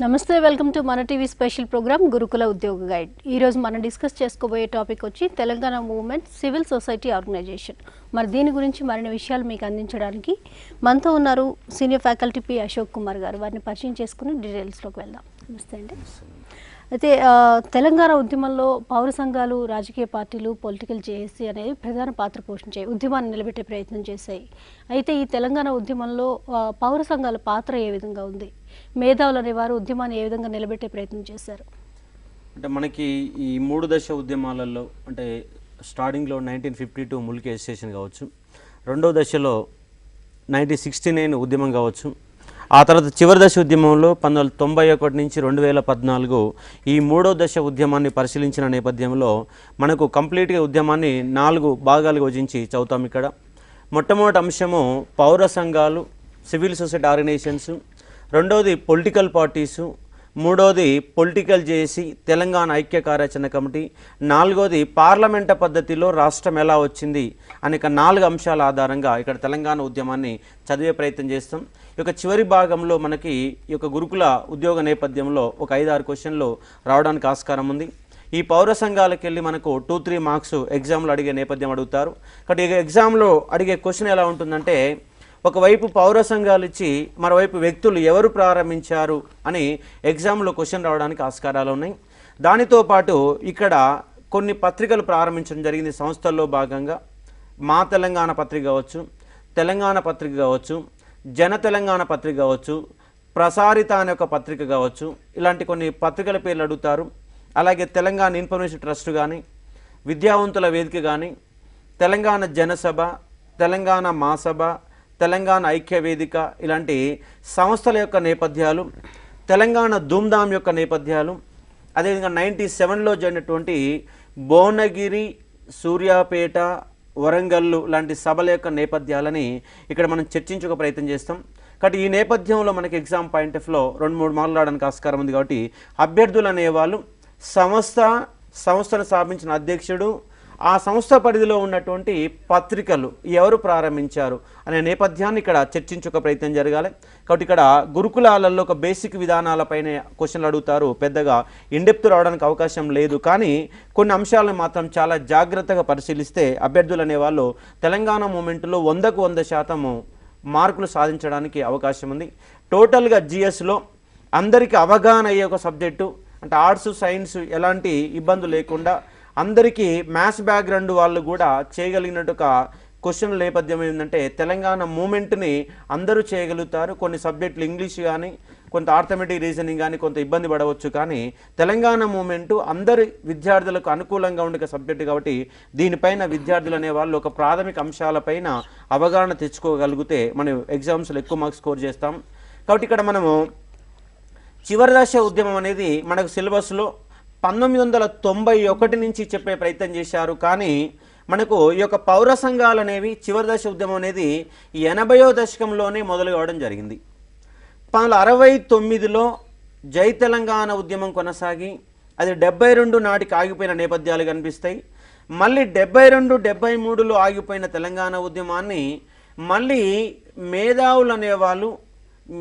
నమస్తే, welcome to మన TV special programme గురుకుల ఉద్యోగ గైడ్. ఈరోజు మనం డిస్కస్ చేసుకోబోయే టాపిక్ వచ్చి Telangana movement civil society organisation. మరి దీని గురించి మరిన్ని విషయాలు మీకు అందించడానికి మనతో ఉన్నారు senior faculty P Ashok Kumar గారు. వారిని పరిచయం చేసుకుని డీటెయిల్స్లోకి వెళ్దాం. నమస్తే అండి. అయితే తెలంగాణ ఉద్యమంలో పౌర సంఘాలు, రాజకీయ పార్టీలు, పొలిటికల్ జేఏసీ అనేవి ప్రధాన పాత్ర పోషించాయి, ఉద్యమాన్ని నిలబెట్టే ప్రయత్నం చేశాయి. అయితే ఈ తెలంగాణ ఉద్యమంలో పౌర సంఘాల పాత్ర ఏ విధంగా ఉంది? మేధావులు అనేవారు ఉద్యమాన్ని ఏ విధంగా నిలబెట్టే ప్రయత్నం చేశారు? అంటే మనకి ఈ 3 దశ ఉద్యమాలలో అంటే స్టార్టింగ్లో 1952 ముల్కీ అసోసియేషన్ కావచ్చు, రెండవ దశలో 1969 ఉద్యమం కావచ్చు, ఆ తర్వాత చివరి దశ ఉద్యమంలో 1991 నుంచి 2014 ఈ 3వ దశ ఉద్యమాన్ని పరిశీలించిన నేపథ్యంలో మనకు కంప్లీట్గా ఉద్యమాన్ని 4 భాగాలుగా విభజించి చదువుతాం. ఇక్కడ మొట్టమొదటి అంశము పౌర సంఘాలు, సివిల్ సొసైటీ ఆర్గనైజేషన్స్, రెండవది పొలిటికల్ పార్టీసు, మూడవది పొలిటికల్ జేఏసీ తెలంగాణ ఐక్య కార్యాచరణ కమిటీ, నాలుగవది పార్లమెంట పద్ధతిలో రాష్ట్రం ఎలా వచ్చింది అనేక 4 అంశాల ఆధారంగా ఇక్కడ తెలంగాణ ఉద్యమాన్ని చదివే ప్రయత్నం చేస్తాం. ఈ యొక్క చివరి భాగంలో మనకి ఈ యొక్క గురుకుల ఉద్యోగ నేపథ్యంలో ఒక 5-6 క్వశ్చన్లు రావడానికి ఆస్కారం ఉంది. ఈ పౌర సంఘాలకు వెళ్ళి మనకు 2-3 మార్క్స్ ఎగ్జామ్లో అడిగే నేపథ్యం అడుగుతారు. కాబట్టి ఎగ్జామ్లో అడిగే క్వశ్చన్ ఎలా ఉంటుందంటే, ఒకవైపు పౌర సంఘాలు ఇచ్చి మరోవైపు వ్యక్తులు ఎవరు ప్రారంభించారు అని ఎగ్జామ్లో క్వశ్చన్ రావడానికి ఆస్కారాలు ఉన్నాయి. దానితో పాటు ఇక్కడ కొన్ని పత్రికలు ప్రారంభించడం జరిగింది సంస్థల్లో భాగంగా. మా తెలంగాణ పత్రిక కావచ్చు, తెలంగాణ పత్రిక కావచ్చు, జన తెలంగాణ పత్రిక కావచ్చు, ప్రసారిత అనే ఒక పత్రిక కావచ్చు, ఇలాంటి కొన్ని పత్రికల పేర్లు అడుగుతారు. అలాగే తెలంగాణ ఇన్ఫర్మేషన్ ట్రస్ట్ కానీ, విద్యావంతుల వేదిక కానీ, తెలంగాణ జనసభ, తెలంగాణ మాసభ, తెలంగాణ ఐక్య వేదిక, ఇలాంటి సంస్థల యొక్క నేపథ్యాలు, తెలంగాణ ధూమ్ధామ్ యొక్క నేపథ్యాలు, అదేవిధంగా 97లో జరిగినటువంటి భువనగిరి, సూర్యాపేట, వరంగల్లు లాంటి సభల యొక్క నేపథ్యాలని ఇక్కడ మనం చర్చించుకు ప్రయత్నం చేస్తాం. కాబట్టి ఈ నేపథ్యంలో మనకి ఎగ్జామ్ పాయింట్ ఆఫ్లో 2-3 మార్కులు రావడానికి ఆస్కారం ఉంది. కాబట్టి అభ్యర్థులు అనేవాళ్ళు సంస్థను స్థాపించిన అధ్యక్షుడు, ఆ సంస్థ పరిధిలో ఉన్నటువంటి పత్రికలు ఎవరు ప్రారంభించారు అనే నేపథ్యాన్ని ఇక్కడ చర్చించుక ప్రయత్నం జరగాలి. కాబట్టి ఇక్కడ గురుకులాలలో ఒక బేసిక్ విధానాలపైన క్వశ్చన్లు అడుగుతారు, పెద్దగా ఇండెప్త్ రావడానికి అవకాశం లేదు. కానీ కొన్ని అంశాలను మాత్రం చాలా జాగ్రత్తగా పరిశీలిస్తే అభ్యర్థులు అనేవాళ్ళు తెలంగాణ మూమెంట్లో 100కు 100% మార్కులు సాధించడానికి అవకాశం ఉంది. టోటల్గా జిఎస్లో అందరికీ అవగాహన అయ్యే ఒక సబ్జెక్టు, అంటే ఆర్ట్స్ సైన్స్ ఎలాంటి ఇబ్బంది లేకుండా అందరికీ మ్యాథ్స్ బ్యాక్గ్రౌండ్ వాళ్ళు కూడా చేయగలిగినట్టు ఒక క్వశ్చన్ నేపథ్యం ఏంటంటే, తెలంగాణ మూమెంట్ని అందరూ చేయగలుగుతారు. కొన్ని సబ్జెక్టులు ఇంగ్లీష్ కానీ, కొంత ఆర్థమెటిక్ రీజనింగ్ కానీ కొంత ఇబ్బంది పడవచ్చు. కానీ తెలంగాణ మూమెంటు అందరి విద్యార్థులకు అనుకూలంగా ఉండే సబ్జెక్టు కాబట్టి దీనిపైన విద్యార్థులు అనేవాళ్ళు ఒక ప్రాథమిక అంశాలపైన అవగాహన తెచ్చుకోగలిగితే మనం ఎగ్జామ్స్లో ఎక్కువ మార్క్స్ స్కోర్ చేస్తాం. కాబట్టి ఇక్కడ మనము చివరి దశ ఉద్యమం అనేది మనకు సిలబస్లో 1991 నుంచి చెప్పే ప్రయత్నం చేశారు. కానీ మనకు ఈ యొక్క పౌర సంఘాలు అనేవి చివరి దశ ఉద్యమం అనేది 80వ దశకంలోనే మొదలు కావడం జరిగింది. 1969లో జై తెలంగాణ ఉద్యమం కొనసాగి అది 72 నాటికి ఆగిపోయిన నేపథ్యాలు కనిపిస్తాయి. మళ్ళీ 72, 73లో ఆగిపోయిన తెలంగాణ ఉద్యమాన్ని మళ్ళీ మేధావులు అనేవాళ్ళు,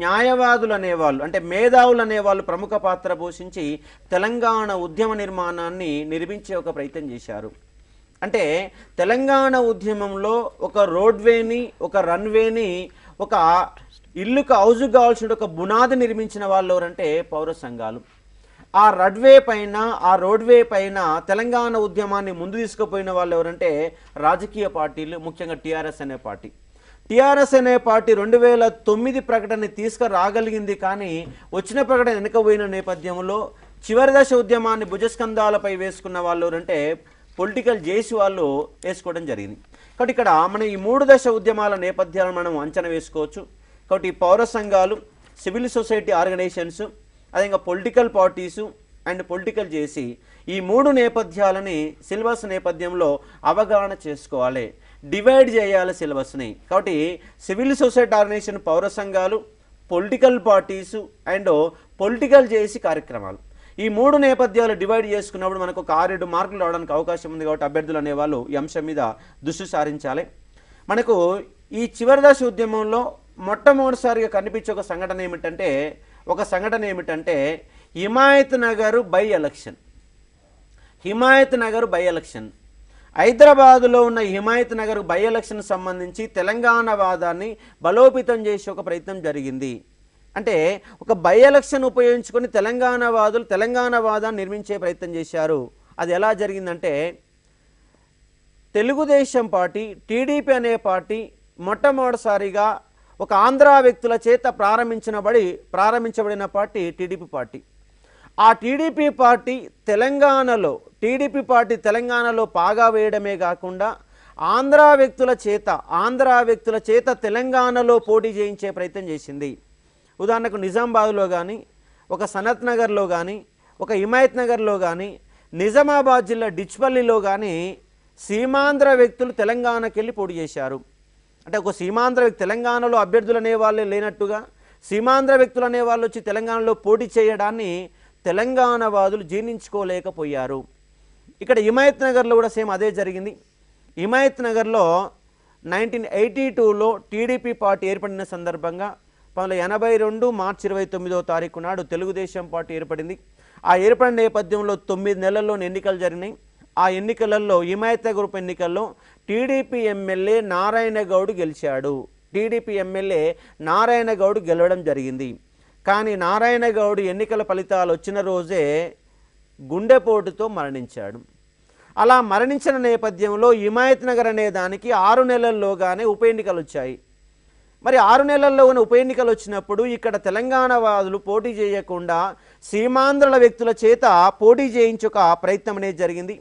న్యాయవాదులు అనేవాళ్ళు, అంటే మేధావులు అనేవాళ్ళు ప్రముఖ పాత్ర పోషించి తెలంగాణ ఉద్యమ నిర్మాణాన్ని నిర్మించే ఒక ప్రయత్నం చేశారు. అంటే తెలంగాణ ఉద్యమంలో ఒక రోడ్వేని, ఒక రన్వేని, ఒక ఇల్లుకు హౌజు కావాల్సిన ఒక బునాది నిర్మించిన వాళ్ళు ఎవరంటే పౌర సంఘాలు. ఆ రోడ్వే పైన తెలంగాణ ఉద్యమాన్ని ముందు తీసుకుపోయిన వాళ్ళు ఎవరంటే రాజకీయ పార్టీలు, ముఖ్యంగా టీఆర్ఎస్ అనే పార్టీ. టీఆర్ఎస్ అనే పార్టీ 2009 ప్రకటనని తీసుకురాగలిగింది. కానీ వచ్చిన ప్రకటన వెనుకపోయిన నేపథ్యంలో చివరి దశ ఉద్యమాన్ని భుజస్కంధాలపై వేసుకున్న వాళ్ళు ఎవరంటే పొలిటికల్ జేఏసీ వాళ్ళు వేసుకోవడం జరిగింది. కాబట్టి ఇక్కడ మనం ఈ 3 దశ ఉద్యమాల నేపథ్యాలను మనం అంచనా వేసుకోవచ్చు. కాబట్టి ఈ పౌర సంఘాలు, సివిల్ సొసైటీ ఆర్గనైజేషన్స్, అదేవిధంగా political parties and political JAC, ఈ 3 నేపథ్యాలని సిలబస్ నేపథ్యంలో అవగాహన చేసుకోవాలి, డివైడ్ చేయాలి సిలబస్ని. కాబట్టి సివిల్ సొసైటీ ఆర్గనైజేషన్, పౌర సంఘాలు, political parties and political JAC కార్యక్రమాలు, ఈ 3 నేపథ్యాలు డివైడ్ చేసుకున్నప్పుడు మనకు ఒక 6-7 మార్కులు రావడానికి అవకాశం ఉంది. కాబట్టి అభ్యర్థులు అనేవాళ్ళు ఈ అంశం మీద దృష్టి సారించాలి. మనకు ఈ చివరి దశ ఉద్యమంలో మొట్టమొదటిసారిగా కనిపించే ఒక సంఘటన ఏమిటంటే ఒక సంఘటన ఏమిటంటే Himayat Nagar by election. Himayat Nagar by election హైదరాబాదులో ఉన్న హిమాయత్ నగర్ బై ఎలక్షన్ సంబంధించి తెలంగాణ వాదాన్ని బలోపేతం చేసే ఒక ప్రయత్నం జరిగింది. అంటే ఒక బై ఎలక్షన్ ఉపయోగించుకొని తెలంగాణ వాదులు తెలంగాణ వాదాన్ని నిర్మించే ప్రయత్నం చేశారు. అది ఎలా జరిగిందంటే తెలుగుదేశం పార్టీ, టీడీపీ అనే పార్టీ మొట్టమొదటిసారిగా ఒక ఆంధ్ర వ్యక్తుల చేత ప్రారంభించబడిన పార్టీ టీడీపీ పార్టీ. ఆ టీడీపీ పార్టీ తెలంగాణలో పాగా వేయడమే కాకుండా ఆంధ్ర వ్యక్తుల చేత తెలంగాణలో పోటీ చేయించే ప్రయత్నం చేసింది. ఉదాహరణకు నిజామాబాద్లో కానీ, ఒక సనత్ నగర్లో కానీ, ఒక హిమాయత్ నగర్లో కానీ, నిజామాబాద్ జిల్లా డిచ్పల్లిలో కానీ సీమాంధ్ర వ్యక్తులు తెలంగాణకి వెళ్ళి పోటీ చేశారు. అంటే ఒక సీమాంధ్ర తెలంగాణలో అభ్యర్థులు అనేవాళ్ళే లేనట్టుగా సీమాంధ్ర వ్యక్తులు అనేవాళ్ళు వచ్చి తెలంగాణలో పోటీ చేయడాన్ని తెలంగాణ వాదులు జీర్ణించుకోలేకపోయారు. ఇక్కడ హిమాయత్ నగర్లో కూడా సేమ్ అదే జరిగింది. హిమాయత్ నగర్లో 1982లో టీడీపీ పార్టీ ఏర్పడిన సందర్భంగా 1982 మార్చి 29వ తారీఖు నాడు తెలుగుదేశం పార్టీ ఏర్పడింది. ఆ ఏర్పడిన నేపథ్యంలో 9 నెలల్లోని ఎన్నికలు జరిగినాయి. ఆ ఎన్నికలలో హిమాయత్ నగర్ ఉప ఎన్నికల్లో టీడీపీ ఎమ్మెల్యే నారాయణ గౌడ్ గెలిచాడు. టీడీపీ ఎమ్మెల్యే నారాయణ గౌడ్ గెలవడం జరిగింది. కానీ నారాయణ గౌడ్ ఎన్నికల ఫలితాలు వచ్చిన రోజే గుండెపోటుతో మరణించాడు. అలా మరణించిన నేపథ్యంలో హిమాయత్ నగర్ అనే దానికి 6 నెలల్లోగానే ఉప ఎన్నికలు వచ్చాయి. మరి 6 నెలల్లోనే ఉప ఎన్నికలు వచ్చినప్పుడు ఇక్కడ తెలంగాణ వాదులు పోటీ చేయకుండా సీమాంధ్రుల వ్యక్తుల చేత పోటీ చేయించక ప్రయత్నం అనేది జరిగింది.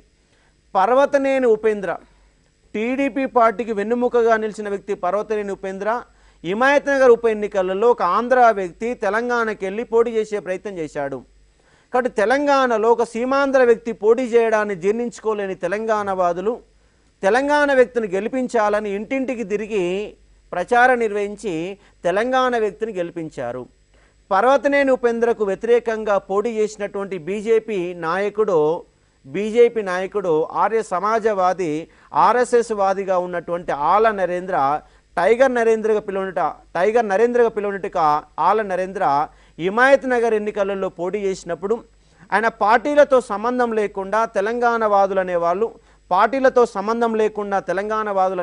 పర్వతనేని ఉపేంద్ర, టీడీపీ పార్టీకి వెన్నుముకగా నిలిచిన వ్యక్తి పర్వతనేని ఉపేంద్ర హిమాయత్ నగర్ ఉప ఎన్నికలలో ఒక ఆంధ్ర వ్యక్తి తెలంగాణకి వెళ్ళి పోటీ చేసే ప్రయత్నం చేశాడు. కాబట్టి తెలంగాణలో ఒక సీమాంధ్ర వ్యక్తి పోటీ చేయడాన్ని జీర్ణించుకోలేని తెలంగాణ వాదులు తెలంగాణ వ్యక్తిని గెలిపించాలని ఇంటింటికి తిరిగి ప్రచారం నిర్వహించి తెలంగాణ వ్యక్తిని గెలిపించారు. పర్వతనేని ఉపేంద్రకు వ్యతిరేకంగా పోటీ చేసినటువంటి బీజేపీ నాయకుడు ఆర్య సమాజవాది ఆర్ఎస్ఎస్ వాదిగా ఉన్నటువంటి ఆల నరేంద్ర, టైగర్ నరేంద్రగా పిలువనట్టుగా ఆల నరేంద్ర హిమాయత్ నగర్ ఎన్నికలలో పోటీ చేసినప్పుడు ఆయన పార్టీలతో సంబంధం లేకుండా తెలంగాణ వాదులు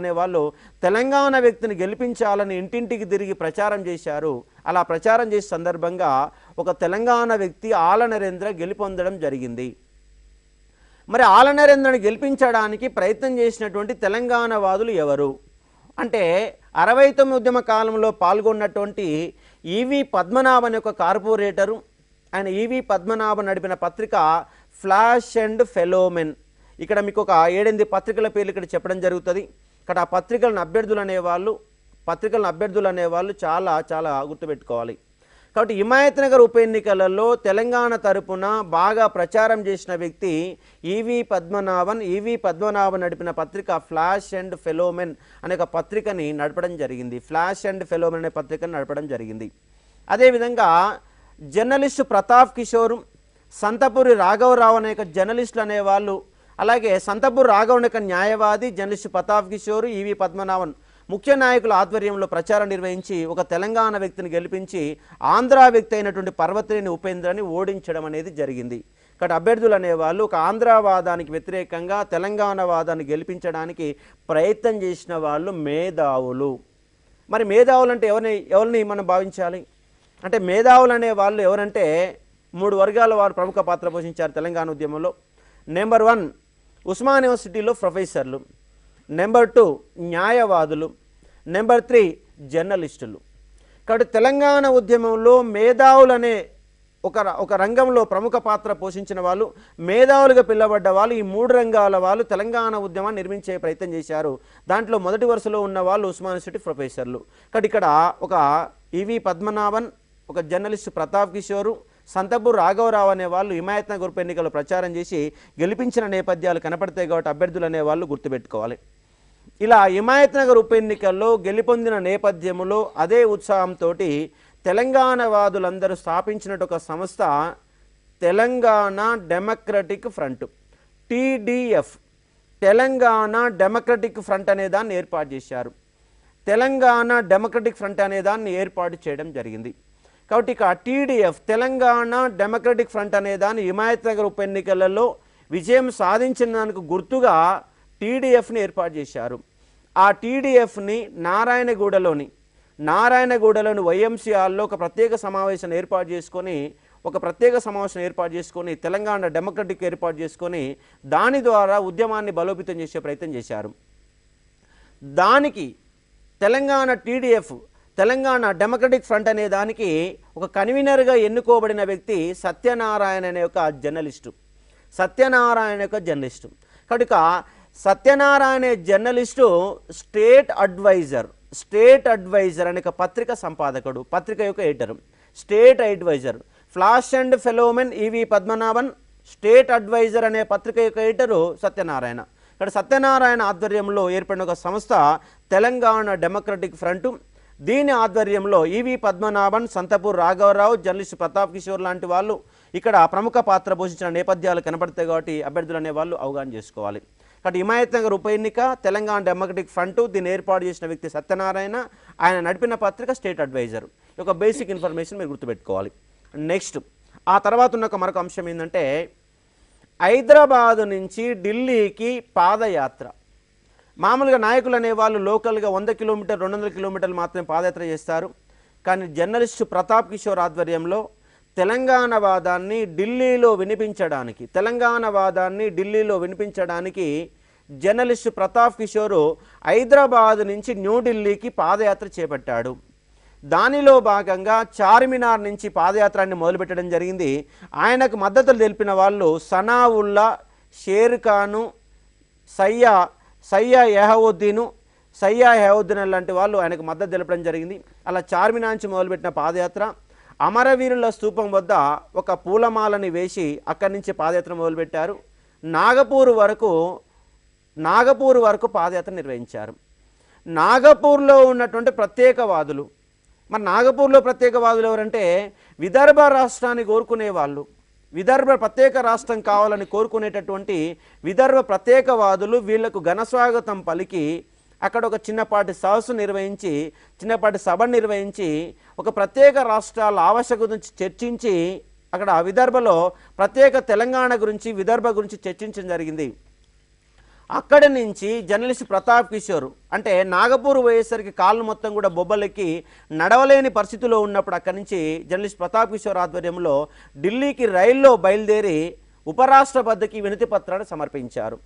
అనేవాళ్ళు తెలంగాణ వ్యక్తిని గెలిపించాలని ఇంటింటికి తిరిగి ప్రచారం చేశారు. అలా ప్రచారం చేసే సందర్భంగా ఒక తెలంగాణ వ్యక్తి ఆల నరేంద్ర గెలుపొందడం జరిగింది. మరి ఆల నరేంద్రని గెలిపించడానికి ప్రయత్నం చేసినటువంటి తెలంగాణ వాదులు ఎవరు అంటే 69 ఉద్యమ కాలంలో పాల్గొన్నటువంటి ఈవి పద్మనాభన్ యొక్క కార్పొరేటరు. ఆయన ఈవి పద్మనాభన్ నడిపిన పత్రిక ఫ్లాష్ అండ్ ఫెలోమెన్. ఇక్కడ మీకు ఒక 7-8 పత్రికల పేర్లు ఇక్కడ చెప్పడం జరుగుతుంది. ఇక్కడ ఆ పత్రికలను అభ్యర్థులు అనేవాళ్ళు చాలా చాలా గుర్తుపెట్టుకోవాలి. కాబట్టి హిమాయత్ నగర్ ఉప ఎన్నికలలో తెలంగాణ తరపున బాగా ప్రచారం చేసిన వ్యక్తి ఈవి పద్మనాభన్ నడిపిన పత్రిక ఫ్లాష్ అండ్ ఫెలోమెన్ అనే ఒక పత్రికని నడపడం జరిగింది. అదేవిధంగా జర్నలిస్టు ప్రతాప్ కిషోర్, సంతపూరి రాఘవరావు అనే జర్నలిస్టులు అనేవాళ్ళు, అలాగే సంతపూరి రాఘవ్ అనే న్యాయవాది, జర్నలిస్టు ప్రతాప్ కిషోర్, ఈవి పద్మనాభన్ ముఖ్య నాయకుల ఆధ్వర్యంలో ప్రచారం నిర్వహించి ఒక తెలంగాణ వ్యక్తిని గెలిపించి ఆంధ్ర వ్యక్తి అయినటువంటి పర్వతనేని ఉపేంద్రని ఓడించడం అనేది జరిగింది. ఇక్కడ అభ్యర్థులు అనేవాళ్ళు ఒక ఆంధ్రవాదానికి వ్యతిరేకంగా తెలంగాణ వాదాన్ని గెలిపించడానికి ప్రయత్నం చేసిన వాళ్ళు మేధావులు. మరి మేధావులు అంటే ఎవరిని మనం భావించాలి అంటే మేధావులు అనే వాళ్ళు ఎవరంటే 3 వర్గాల వారు ప్రముఖ పాత్ర పోషించారు తెలంగాణ ఉద్యమంలో. నెంబర్ 1 ఉస్మాన్ యూనివర్సిటీలో ప్రొఫెసర్లు, నెంబర్ 2 న్యాయవాదులు, నెంబర్ 3 జర్నలిస్టులు. కాబట్టి తెలంగాణ ఉద్యమంలో మేధావులనే ఒక రంగంలో ప్రముఖ పాత్ర పోషించిన వాళ్ళు, మేధావులుగా పిలవబడ్డ వాళ్ళు, ఈ 3 రంగాల వాళ్ళు తెలంగాణ ఉద్యమాన్ని నిర్మించే ప్రయత్నం చేశారు. దాంట్లో మొదటి వరుసలో ఉన్న వాళ్ళు ఉస్మాన్ యూనివర్సిటీ ప్రొఫెసర్లు. కాబట్టి ఇక్కడ ఒక ఈవి పద్మనాభన్, ఒక జర్నలిస్టు ప్రతాప్ కిషోరు, సంతపూర్ రాఘవరావు అనే వాళ్ళు హిమాయత్ నగర్ ఉప ఎన్నికల్లో ప్రచారం చేసి గెలిపించిన నేపథ్యాలు కనపడతాయి. కాబట్టి అభ్యర్థులు అనేవాళ్ళు గుర్తుపెట్టుకోవాలి. ఇలా హిమాయత్ నగర్ ఉప ఎన్నికల్లో గెలుపొందిన నేపథ్యంలో అదే ఉత్సాహంతో తెలంగాణ వాదులందరూ స్థాపించినట్టు ఒక సంస్థ Telangana democratic front, TDF, Telangana democratic front అనే దాన్ని ఏర్పాటు చేశారు. తెలంగాణ డెమోక్రటిక్ ఫ్రంట్ అనే దాన్ని ఏర్పాటు చేయడం జరిగింది. కాబట్టి ఇక టీడీఎఫ్ తెలంగాణ డెమోక్రటిక్ ఫ్రంట్ అనే దాని హిమాయత్ నగర్ ఉప ఎన్నికలలో విజయం సాధించిన దానికి గుర్తుగా టీడీఎఫ్ని ఏర్పాటు చేశారు. ఆ టీడీఎఫ్ని నారాయణగూడలోని వైఎంసీ హాల్లో ఒక ప్రత్యేక సమావేశం ఏర్పాటు చేసుకొని తెలంగాణ డెమోక్రటిక్ ఏర్పాటు చేసుకొని దాని ద్వారా ఉద్యమాన్ని బలోపేతం చేసే ప్రయత్నం చేశారు. దానికి Telangana TDF Telangana democratic front అనే దానికి ఒక కన్వీనర్గా ఎన్నుకోబడిన వ్యక్తి సత్యనారాయణ అనే ఒక జర్నలిస్టు. కనుక సత్యనారాయణ జర్నలిస్టు స్టేట్ అడ్వైజర్ అనే ఒక పత్రిక సంపాదకుడు, పత్రిక యొక్క editor. State adviser flash and fellowmen E V Padmanabhan state adviser అనే పత్రిక యొక్క ఎడిటరు సత్యనారాయణ. ఇక్కడ సత్యనారాయణ ఆధ్వర్యంలో ఏర్పడిన ఒక సంస్థ తెలంగాణ డెమోక్రటిక్ ఫ్రంట్. దీని ఆధ్వర్యంలో ఈవి పద్మనాభన్, సంతపూర్ రాఘవరావు, జర్నలిస్ట్ ప్రతాప్ కిషోర్ లాంటి వాళ్ళు ఇక్కడ ప్రముఖ పాత్ర పోషించిన నేపథ్యాలు కనబడతాయి. కాబట్టి అభ్యర్థులు అనే వాళ్ళు అవగాహన చేసుకోవాలి. కాబట్టి హిమాయత్ నగర్ ఉప ఎన్నిక తెలంగాణ డెమోక్రటిక్ ఫ్రంట్, దీన్ని ఏర్పాటు చేసిన వ్యక్తి సత్యనారాయణ, ఆయన నడిపిన పత్రిక స్టేట్ అడ్వైజర్. ఒక బేసిక్ ఇన్ఫర్మేషన్ మీరు గుర్తుపెట్టుకోవాలి. నెక్స్ట్ ఆ తర్వాత ఉన్న మరొక అంశం ఏంటంటే హైదరాబాదు నుంచి ఢిల్లీకి పాదయాత్ర. మామూలుగా నాయకులు అనేవాళ్ళు లోకల్గా 100 కిలోమీటర్ 200 కిలోమీటర్లు మాత్రమే పాదయాత్ర చేస్తారు. కానీ జర్నలిస్టు ప్రతాప్ కిషోర్ ఆధ్వర్యంలో తెలంగాణ వాదాన్ని ఢిల్లీలో వినిపించడానికి జర్నలిస్టు ప్రతాప్ కిషోర్ హైదరాబాద్ నుంచి న్యూఢిల్లీకి పాదయాత్ర చేపట్టాడు. దానిలో భాగంగా చార్మినార్ నుంచి పాదయాత్రాన్ని మొదలుపెట్టడం జరిగింది. ఆయనకు మద్దతులు తెలిపిన వాళ్ళు సనావుల్లా, షేర్ ఖాను, సయ్యా యహవుద్దీన్ లాంటి వాళ్ళు ఆయనకు మద్దతు తెలపడం జరిగింది. అలా చార్మినార్ నుంచి మొదలుపెట్టిన పాదయాత్ర అమరవీరుల స్తూపం వద్ద ఒక పూలమాలని వేసి అక్కడి నుంచి పాదయాత్ర మొదలుపెట్టారు. నాగపూర్ వరకు పాదయాత్ర నిర్వహించారు. నాగపూర్లో ఉన్నటువంటి ప్రత్యేకవాదులు, మరి నాగపూర్లో ప్రత్యేకవాదులు ఎవరంటే విదర్భ రాష్ట్రాన్ని కోరుకునే వాళ్ళు, విదర్భ ప్రత్యేక రాష్ట్రం కావాలని కోరుకునేటటువంటి విదర్భ ప్రత్యేకవాదులు వీళ్లకు ఘనస్వాగతం పలికి అక్కడ ఒక చిన్నపాటి సభ నిర్వహించి ఒక ప్రత్యేక రాష్ట్రాల ఆవశ్యకత గురించి చర్చించి అక్కడ విదర్భలో ప్రత్యేక తెలంగాణ గురించి విదర్భ గురించి చర్చించడం జరిగింది. అక్కడి నుంచి జర్నలిస్ట్ ప్రతాప్ కిషోర్ అంటే నాగపూర్ పోయేసరికి కాళ్ళు మొత్తం కూడా బొబ్బలెక్కి నడవలేని పరిస్థితిలో ఉన్నప్పుడు అక్కడి నుంచి జర్నలిస్ట్ ప్రతాప్ కిషోర్ ఆధ్వర్యంలో ఢిల్లీకి రైల్లో బయలుదేరి ఉపరాష్ట్రపతికి వినతి పత్రాన్ని సమర్పించారు.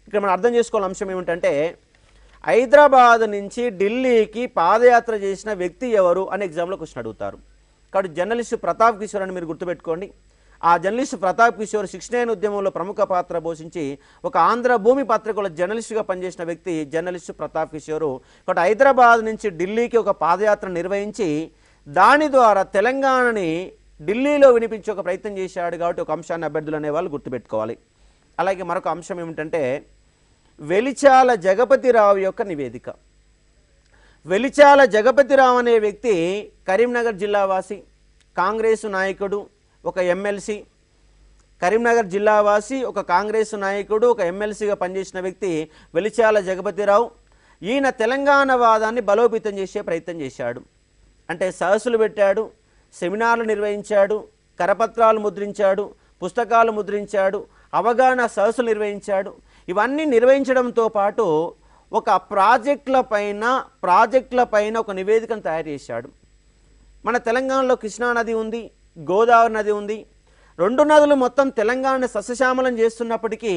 ఇక్కడ మనం అర్థం చేసుకోవాల్సిన అంశం ఏమిటంటే హైదరాబాద్ నుంచి ఢిల్లీకి పాదయాత్ర చేసిన వ్యక్తి ఎవరు అని ఎగ్జామ్లో క్వశ్చన్ అడుగుతారు. కాబట్టి జర్నలిస్ట్ ప్రతాప్ కిషోర్ అని మీరు గుర్తుపెట్టుకోండి. ఆ జర్నలిస్ట్ ప్రతాప్ కిషోర్ 69 ఉద్యమంలో ప్రముఖ పాత్ర పోషించి ఒక ఆంధ్రభూమి పత్రికలో జర్నలిస్టుగా పనిచేసిన వ్యక్తి జర్నలిస్ట్ ప్రతాప్ కిషోర్. కాబట్టి హైదరాబాద్ నుంచి ఢిల్లీకి ఒక పాదయాత్ర నిర్వహించి దాని ద్వారా తెలంగాణని ఢిల్లీలో వినిపించే ఒక ప్రయత్నం చేశాడు. కాబట్టి ఒక అంశాన్ని అభ్యర్థులు అనేవాళ్ళు గుర్తుపెట్టుకోవాలి. అలాగే మరొక అంశం ఏమిటంటే వెలిచాల జగపతిరావు యొక్క నివేదిక. వెలిచాల జగపతిరావు అనే వ్యక్తి కరీంనగర్ జిల్లావాసి, కాంగ్రెసు నాయకుడు, ఒక ఎమ్మెల్సీ. కరీంనగర్ జిల్లావాసి, ఒక కాంగ్రెసు నాయకుడు, ఒక ఎమ్మెల్సీగా పనిచేసిన వ్యక్తి వెలిచాల జగపతిరావు. ఈయన తెలంగాణ వాదాన్ని బలోపేతం చేసే ప్రయత్నం చేశాడు. అంటే సదస్సులు పెట్టాడు, సెమినార్లు నిర్వహించాడు, కరపత్రాలు ముద్రించాడు, పుస్తకాలు ముద్రించాడు, అవగాహన సదస్సులు నిర్వహించాడు. ఇవన్నీ నిర్వహించడంతో పాటు ఒక ప్రాజెక్టుల పైన ఒక నివేదికను తయారు చేశాడు. మన తెలంగాణలో కృష్ణా నది ఉంది, గోదావరి నది ఉంది. 2 నదులు మొత్తం తెలంగాణను సస్యశ్యామలం చేస్తున్నప్పటికీ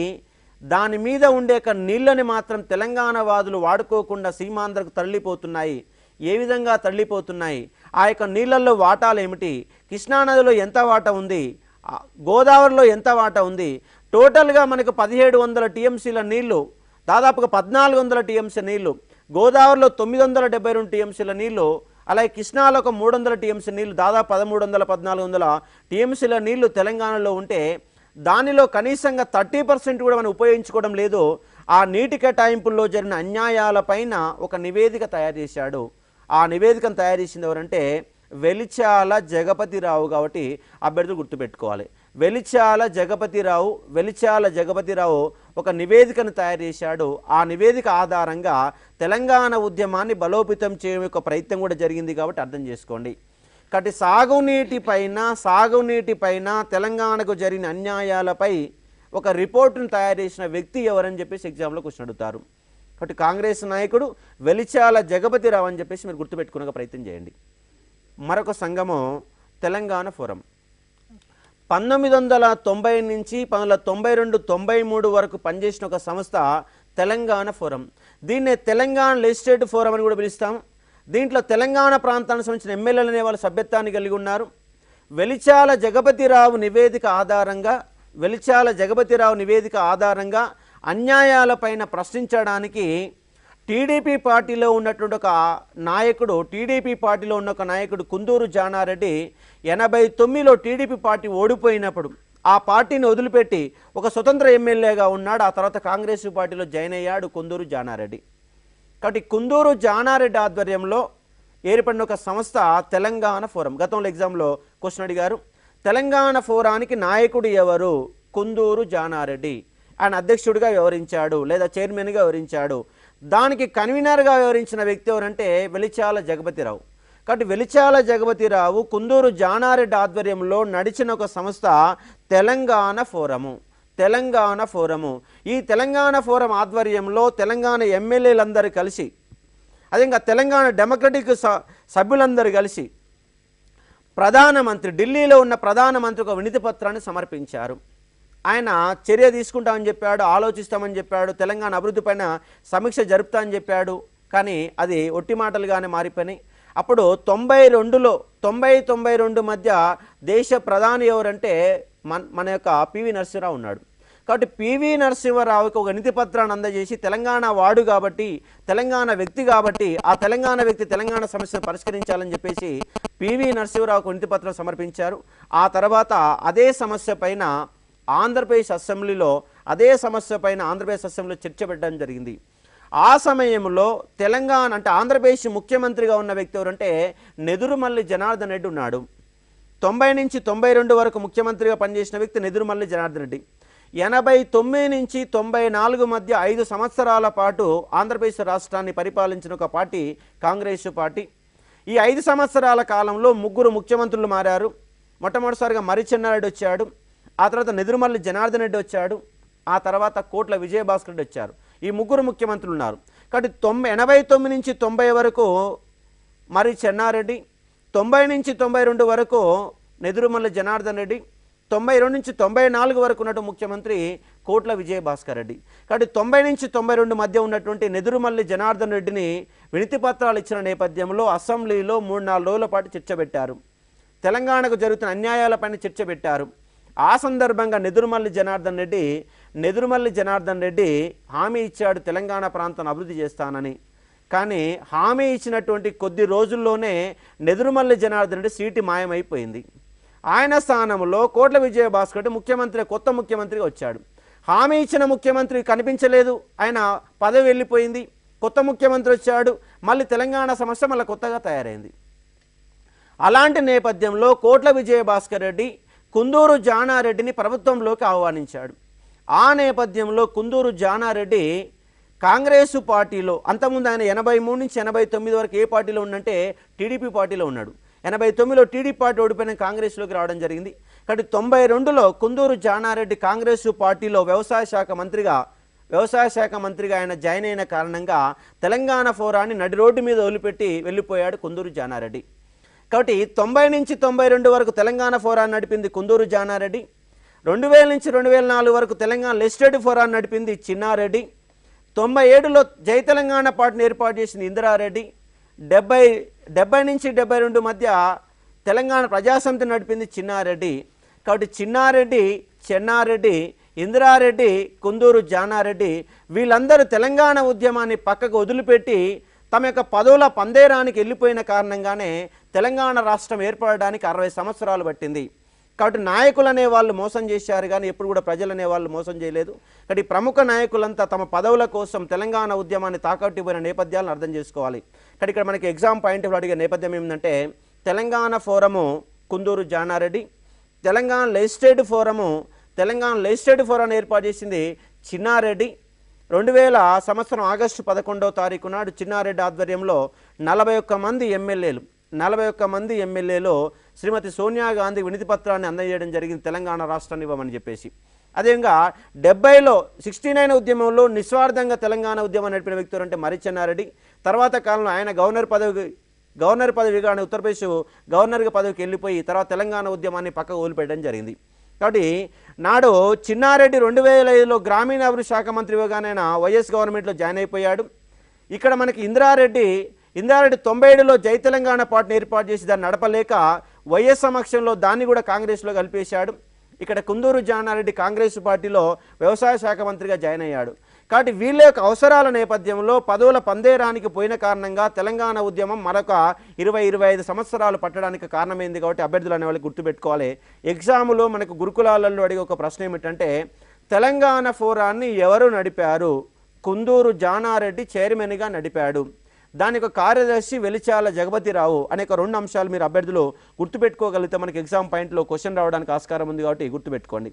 దాని మీద ఉండే నీళ్ళని మాత్రం తెలంగాణ వాదులు వాడుకోకుండా సీమాంధ్రకు తరలిపోతున్నాయి. ఏ విధంగా తరలిపోతున్నాయి, ఆ యొక్క నీళ్ళల్లో వాటాలు ఏమిటి, కృష్ణానదిలో ఎంత వాటా ఉంది, గోదావరిలో ఎంత వాటా ఉంది, టోటల్గా మనకు 1700 టీఎంసీల నీళ్లు, దాదాపుగా 1400 టీఎంసీ నీళ్లు, గోదావరిలో 972 టీఎంసీల నీళ్లు, అలాగే కృష్ణాలో ఒక 300 టీఎంసీ నీళ్లు, దాదాపు 1300-1400 టీఎంసీల నీళ్లు తెలంగాణలో ఉంటే దానిలో కనీసంగా 30% కూడా మనం ఉపయోగించుకోవడం లేదు. ఆ నీటి కేటాయింపుల్లో జరిగిన అన్యాయాలపైన ఒక నివేదిక తయారు చేశాడు. ఆ నివేదికను తయారు చేసింది ఎవరంటే వెలిచాల జగపతిరావు. కాబట్టి అభ్యర్థులు గుర్తుపెట్టుకోవాలి. వెలిచాల జగపతిరావు ఒక నివేదికను తయారు చేశాడు. ఆ నివేదిక ఆధారంగా తెలంగాణ ఉద్యమాన్ని బలోపేతం చేయడం యొక్క ప్రయత్నం కూడా జరిగింది. కాబట్టి అర్థం చేసుకోండి. కాబట్టి సాగునీటి పైన తెలంగాణకు జరిగిన అన్యాయాలపై ఒక రిపోర్టును తయారు చేసిన వ్యక్తి ఎవరని చెప్పేసి ఎగ్జామ్లో క్వశ్చన్ అడుగుతారు. కాబట్టి కాంగ్రెస్ నాయకుడు వెలిచాల జగపతిరావు అని చెప్పేసి మీరు గుర్తుపెట్టుకునే ప్రయత్నం చేయండి. మరొక సంఘము తెలంగాణ ఫోరం. 1990 నుంచి 1992-93 వరకు పనిచేసిన ఒక సంస్థ తెలంగాణ ఫోరం. దీన్నే తెలంగాణ లెజిస్లేటివ్ ఫోరం అని కూడా పిలుస్తాం. దీంట్లో తెలంగాణ ప్రాంతానికి సంబంధించిన ఎమ్మెల్యేలు అనే వాళ్ళు సభ్యత్వాన్ని కలిగి ఉన్నారు. వెలిచాల జగపతిరావు నివేదిక ఆధారంగా అన్యాయాలపైన ప్రశ్నించడానికి టీడీపీ పార్టీలో ఉన్నటువంటి ఒక నాయకుడు కుందూరు జానారెడ్డి 89లో టీడీపీ పార్టీ ఓడిపోయినప్పుడు ఆ పార్టీని వదిలిపెట్టి ఒక స్వతంత్ర ఎమ్మెల్యేగా ఉన్నాడు. ఆ తర్వాత కాంగ్రెస్ పార్టీలో జాయిన్ అయ్యాడు కుందూరు జానారెడ్డి. కాబట్టి కుందూరు జానారెడ్డి ఆధ్వర్యంలో ఏర్పడిన ఒక సంస్థ తెలంగాణ ఫోరం. గతంలో ఎగ్జామ్లో క్వశ్చన్ అడిగారు. తెలంగాణ ఫోరానికి నాయకుడు ఎవరు? కుందూరు జానారెడ్డి. ఆయన అధ్యక్షుడిగా వ్యవహరించాడు లేదా చైర్మన్గా వ్యవహరించాడు. దానికి కన్వీనర్గా వ్యవహరించిన వ్యక్తి ఎవరంటే వెలిచాల జగపతిరావు. కాబట్టి వెలిచాల జగపతిరావు కుందూరు జానారెడ్డి ఆధ్వర్యంలో నడిచిన ఒక సంస్థ తెలంగాణ ఫోరము. ఈ తెలంగాణ ఫోరం ఆధ్వర్యంలో తెలంగాణ ఎమ్మెల్యేలందరూ కలిసి, అదే ఇంకా తెలంగాణ డెమోక్రటిక్ సభ్యులందరూ కలిసి ఢిల్లీలో ఉన్న ప్రధానమంత్రి ఒక వినతి పత్రాన్ని సమర్పించారు. ఆయన చర్య తీసుకుంటామని చెప్పాడు, ఆలోచిస్తామని చెప్పాడు, తెలంగాణ అభివృద్ధి పైన సమీక్ష జరుపుతామని చెప్పాడు. కానీ అది ఒట్టి మాటలుగానే మారిపోయినాయి. అప్పుడు 92 మధ్య దేశ ప్రధాని ఎవరంటే మన యొక్క పివి నరసింహరావు ఉన్నాడు. కాబట్టి పివి నరసింహరావుకి ఒక వినతి పత్రాన్ని అందజేసి తెలంగాణ వాడు కాబట్టి, తెలంగాణ వ్యక్తి కాబట్టి ఆ తెలంగాణ వ్యక్తి తెలంగాణ సమస్యను పరిష్కరించాలని చెప్పేసి పివి నరసింహరావుకు వినతి పత్రం సమర్పించారు. ఆ తర్వాత అదే సమస్య పైన ఆంధ్రప్రదేశ్ అసెంబ్లీలో చర్చ పెట్టడం జరిగింది. ఆ సమయంలో తెలంగాణ అంటే ఆంధ్రప్రదేశ్ ముఖ్యమంత్రిగా ఉన్న వ్యక్తి ఎవరంటే నెదురుమల్లి జనార్దన్ రెడ్డి ఉన్నాడు. 90 నుంచి 92 వరకు ముఖ్యమంత్రిగా పనిచేసిన వ్యక్తి నెదురుమల్లి జనార్దన్ రెడ్డి. 89 నుంచి 94 మధ్య 5 సంవత్సరాల పాటు ఆంధ్రప్రదేశ్ రాష్ట్రాన్ని పరిపాలించిన ఒక పార్టీ కాంగ్రెస్ పార్టీ. ఈ 5 సంవత్సరాల కాలంలో 3 ముఖ్యమంత్రులు మారారు. మొట్టమొదటిసారిగా మర్రి చెన్నారెడ్డి వచ్చాడు, ఆ తర్వాత నెదురుమల్లి జనార్దన్ రెడ్డి వచ్చాడు, ఆ తర్వాత కోట్ల విజయభాస్కర్ రెడ్డి వచ్చారు. ఈ 3 ముఖ్యమంత్రులు ఉన్నారు. కాబట్టి 89 నుంచి 90 వరకు మర్రి చెన్నారెడ్డి, 90 నుంచి 92 వరకు నెదురుమల్లి జనార్దన్ రెడ్డి, 92 నుంచి 94 వరకు ఉన్నటువంటి ముఖ్యమంత్రి కోట్ల విజయభాస్కర్ రెడ్డి. కాబట్టి 90 నుంచి 92 మధ్య ఉన్నటువంటి నెదురుమల్లి జనార్దన్ రెడ్డిని వినతి పత్రాలు ఇచ్చిన నేపథ్యంలో అసెంబ్లీలో 3-4 రోజుల పాటు చర్చ పెట్టారు. తెలంగాణకు జరుగుతున్న అన్యాయాలపైన చర్చ పెట్టారు. ఆ సందర్భంగా నెదురుమల్లి జనార్దన్ రెడ్డి హామీ ఇచ్చాడు తెలంగాణ ప్రాంతాన్ని అభివృద్ధి చేస్తానని. కానీ హామీ ఇచ్చినటువంటి కొద్ది రోజుల్లోనే నెదురుమల్లి జనార్దన్ రెడ్డి సీటు మాయమైపోయింది. ఆయన స్థానంలో కోట్ల విజయభాస్కర్ రెడ్డి కొత్త ముఖ్యమంత్రిగా వచ్చాడు. హామీ ఇచ్చిన ముఖ్యమంత్రి కనిపించలేదు, ఆయన పదవి వెళ్ళిపోయింది. కొత్త ముఖ్యమంత్రి వచ్చాడు, మళ్ళీ తెలంగాణ సమస్య మళ్ళీ కొత్తగా తయారైంది. అలాంటి నేపథ్యంలో కోట్ల విజయభాస్కర్ రెడ్డి కుందూరు జానారెడ్డిని ప్రభుత్వంలోకి ఆహ్వానించాడు. ఆ నేపథ్యంలో కుందూరు జానారెడ్డి కాంగ్రెస్ పార్టీలో అంతకుముందు ఆయన 83 నుంచి 89 వరకు ఏ పార్టీలో ఉన్నంటే టీడీపీ పార్టీలో ఉన్నాడు. 89లో టీడీపీ పార్టీ ఓడిపోయిన కాంగ్రెస్లోకి రావడం జరిగింది. కాబట్టి 92లో కుందూరు జానారెడ్డి కాంగ్రెస్ పార్టీలో వ్యవసాయ శాఖ మంత్రిగా ఆయన జాయిన్ అయిన కారణంగా తెలంగాణ ఫోరాన్ని నడి రోడ్డు మీద వదిలిపెట్టి వెళ్ళిపోయాడు కుందూరు జానారెడ్డి. కాబట్టి 90 నుంచి 92 వరకు తెలంగాణ ఫోరాన్ని నడిపింది కుందూరు జానారెడ్డి. 2000 నుంచి 2004 వరకు తెలంగాణ లెజిస్లేటివ్ ఫోరాన్ని నడిపింది చిన్నారెడ్డి. 97లో జై తెలంగాణ పార్టీని ఏర్పాటు చేసింది ఇందిరారెడ్డి. 70 నుంచి 72 మధ్య తెలంగాణ ప్రజాసమితిని నడిపింది చిన్నారెడ్డి. కాబట్టి చిన్నారెడ్డి, చెన్నారెడ్డి, ఇందిరారెడ్డి, కుందూరు జానారెడ్డి వీళ్ళందరూ తెలంగాణ ఉద్యమాన్ని పక్కకు వదిలిపెట్టి తమ యొక్క పదవుల పందేరానికి వెళ్ళిపోయిన కారణంగానే తెలంగాణ రాష్ట్రం ఏర్పడడానికి 60 సంవత్సరాలు పట్టింది. కాబట్టి నాయకులు అనేవాళ్ళు మోసం చేశారు కానీ ఎప్పుడు కూడా ప్రజలు అనేవాళ్ళు మోసం చేయలేదు. కాబట్టి ప్రముఖ నాయకులంతా తమ పదవుల కోసం తెలంగాణ ఉద్యమాన్ని తాకట్టుపోయిన నేపథ్యాలను అర్థం చేసుకోవాలి. కానీ ఇక్కడ మనకి ఎగ్జామ్ పాయింట్ అడిగే నేపథ్యం ఏమిటంటే తెలంగాణ ఫోరము కుందూరు జానారెడ్డి, తెలంగాణ లెజిస్లేటివ్ ఫోరాన్ని ఏర్పాటు చేసింది చిన్నారెడ్డి. 2000 సంవత్సరం ఆగస్టు 11వ తారీఖు నాడు చిన్నారెడ్డి ఆధ్వర్యంలో 41 మంది ఎమ్మెల్యేలు 41 మంది ఎమ్మెల్యేలో శ్రీమతి సోనియా గాంధీ వినతి పత్రాన్ని అందజేయడం జరిగింది తెలంగాణ రాష్ట్రాన్ని ఇవ్వమని చెప్పేసి. అదేవిధంగా 70లో 69 ఉద్యమంలో నిస్వార్థంగా తెలంగాణ ఉద్యమం నడిపిన వ్యక్తులు అంటే మరి చెన్నారెడ్డి. తర్వాత కాలంలో ఆయన గవర్నర్ పదవి కానీ ఉత్తరప్రదేశ్ గవర్నర్గా పదవికి వెళ్ళిపోయి తర్వాత తెలంగాణ ఉద్యమాన్ని పక్కకు వదిలిపెట్టడం జరిగింది. కాబట్టి నాడు చిన్నారెడ్డి 2005లో గ్రామీణాభివృద్ధి శాఖ మంత్రిగానే వైఎస్ గవర్నమెంట్లో జాయిన్ అయిపోయాడు. ఇక్కడ మనకి ఇందిరారెడ్డి 97లో జై తెలంగాణ పార్టీని ఏర్పాటు చేసి దాన్ని నడపలేక వైఎస్ సమక్షంలో దాన్ని కూడా కాంగ్రెస్లో కలిపేశాడు. ఇక్కడ కుందూరు జానారెడ్డి కాంగ్రెస్ పార్టీలో వ్యవసాయ శాఖ మంత్రిగా జాయిన్ అయ్యాడు. కాబట్టి వీళ్ళ యొక్క అవసరాల నేపథ్యంలో పదవుల పందేరానికి పోయిన కారణంగా తెలంగాణ ఉద్యమం మరొక 20-25 సంవత్సరాలు పట్టడానికి కారణమైంది. కాబట్టి అభ్యర్థులు అనే వాళ్ళు గుర్తుపెట్టుకోవాలి. ఎగ్జాములో మనకు గురుకులాలలో అడిగే ఒక ప్రశ్న ఏమిటంటే తెలంగాణ ఫోరాన్ని ఎవరు నడిపారు? కుందూరు జానారెడ్డి చైర్మన్గా నడిపాడు. దానికి కార్యదర్శి వెలిచాల జగపతిరావు అనేక 2 అంశాలు మీరు అభ్యర్థులు గుర్తుపెట్టుకోగలిగితే మనకి ఎగ్జామ్ పాయింట్లో క్వశ్చన్ రావడానికి ఆస్కారం ఉంది. కాబట్టి గుర్తుపెట్టుకోండి.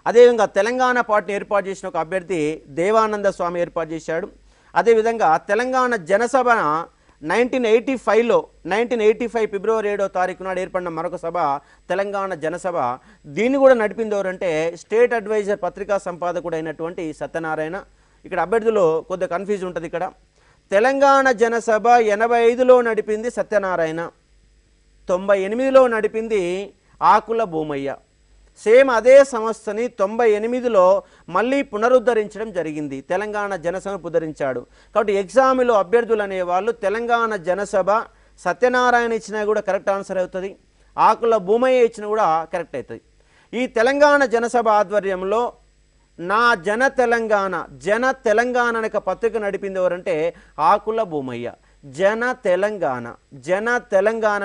అదేవిధంగా తెలంగాణ పార్టీని ఏర్పాటు చేసిన ఒక అభ్యర్థి దేవానంద స్వామి ఏర్పాటు చేశాడు. అదేవిధంగా తెలంగాణ జనసభ 1985 ఫిబ్రవరి 7వ తారీఖు నాడు ఏర్పడిన మరొక సభ తెలంగాణ జనసభ. దీన్ని కూడా నడిపింది ఎవరంటే స్టేట్ అడ్వైజర్ పత్రికా సంపాదకుడు అయినటువంటి సత్యనారాయణ. ఇక్కడ అభ్యర్థులు కొద్దిగా కన్ఫ్యూజ్ ఉంటుంది. ఇక్కడ తెలంగాణ జనసభ 85లో నడిపింది సత్యనారాయణ, 98లో నడిపింది ఆకుల భూమయ్య. సేమ్ అదే సంస్థని 98లో మళ్ళీ పునరుద్ధరించడం జరిగింది. తెలంగాణ జనసభను పునరుద్ధరించాడు. కాబట్టి ఎగ్జామ్లో అభ్యర్థులు అనేవాళ్ళు తెలంగాణ జనసభ సత్యనారాయణ ఇచ్చినా కూడా కరెక్ట్ ఆన్సర్ అవుతుంది, ఆకుల భూమయ్య ఇచ్చినా కూడా కరెక్ట్ అవుతుంది. ఈ తెలంగాణ జనసభ ఆధ్వర్యంలో నా జన తెలంగాణ అనే పత్రిక నడిపింది ఎవరంటే ఆకుల భూమయ్య. జన తెలంగాణ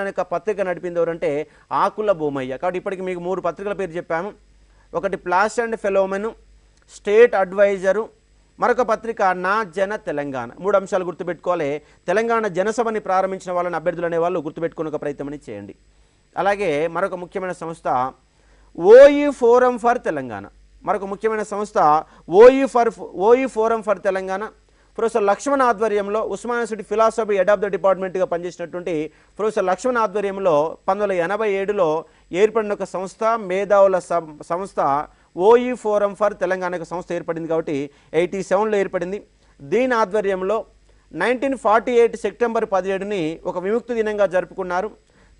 అనే పత్రిక నడిపింది ఎవరంటే ఆకుల భూమయ్య. కాబట్టి ఇప్పటికి మీకు 3 పత్రికల పేరు చెప్పాము. ఒకటి ప్లాస్ అండ్ ఫెలోమెను, స్టేట్ అడ్వైజరు, మరొక పత్రిక నా జన తెలంగాణ. 3 అంశాలు గుర్తుపెట్టుకోవాలి. తెలంగాణ జనసభని ప్రారంభించిన వాళ్ళని అభ్యర్థులు అనేవాళ్ళు గుర్తుపెట్టుకునే ఒక ప్రయత్నం చేయండి. అలాగే మరొక ముఖ్యమైన సంస్థ ఓఈ ఫోరం ఫర్ తెలంగాణ. మరొక ముఖ్యమైన సంస్థ ఓఈ forum for Telangana. Professor Lakshman ఆధ్వర్యంలో Osmania university philosophy head of the డిపార్ట్మెంట్గా పనిచేసినటువంటి ప్రొఫెసర్ లక్ష్మణ్ ఆధ్వర్యంలో 1987లో ఏర్పడిన ఒక సంస్థ, మేధావుల సంస్థ ఓఈ ఫోరం ఫర్ తెలంగాణ సంస్థ ఏర్పడింది. కాబట్టి 87లో ఏర్పడింది. దీని ఆధ్వర్యంలో 1948 సెప్టెంబర్ 17ని ఒక విముక్తి దినంగా జరుపుకున్నారు.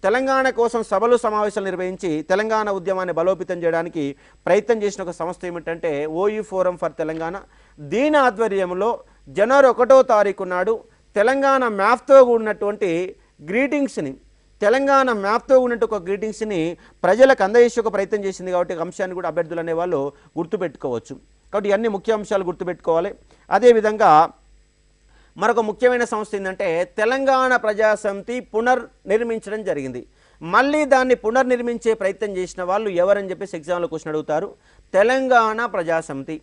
తెలంగాణ కోసం సభలు సమావేశాలు నిర్వహించి తెలంగాణ ఉద్యమాన్ని బలోపేతం చేయడానికి ప్రయత్నం చేసిన ఒక సంస్థ ఏమిటంటే ఓఈ ఫోరం ఫర్ తెలంగాణ. దీని ఆధ్వర్యంలో జనవరి 1వ తారీఖు నాడు తెలంగాణ మ్యాప్తో కూడినటువంటి ఒక గ్రీటింగ్స్ని ప్రజలకు అందజేసే ఒక ప్రయత్నం చేసింది. కాబట్టి అంశాన్ని కూడా అభ్యర్థులు అనేవాళ్ళు గుర్తుపెట్టుకోవచ్చు. కాబట్టి ఇవన్నీ ముఖ్య అంశాలు గుర్తుపెట్టుకోవాలి. అదేవిధంగా మరొక ముఖ్యమైన సంస్థ ఏంటంటే తెలంగాణ ప్రజాసమితి పునర్నిర్మించడం జరిగింది. మళ్ళీ దాన్ని పునర్నిర్మించే ప్రయత్నం చేసిన వాళ్ళు ఎవరని చెప్పేసి ఎగ్జామ్లో క్వశ్చన్ అడుగుతారు. తెలంగాణ ప్రజాసమితి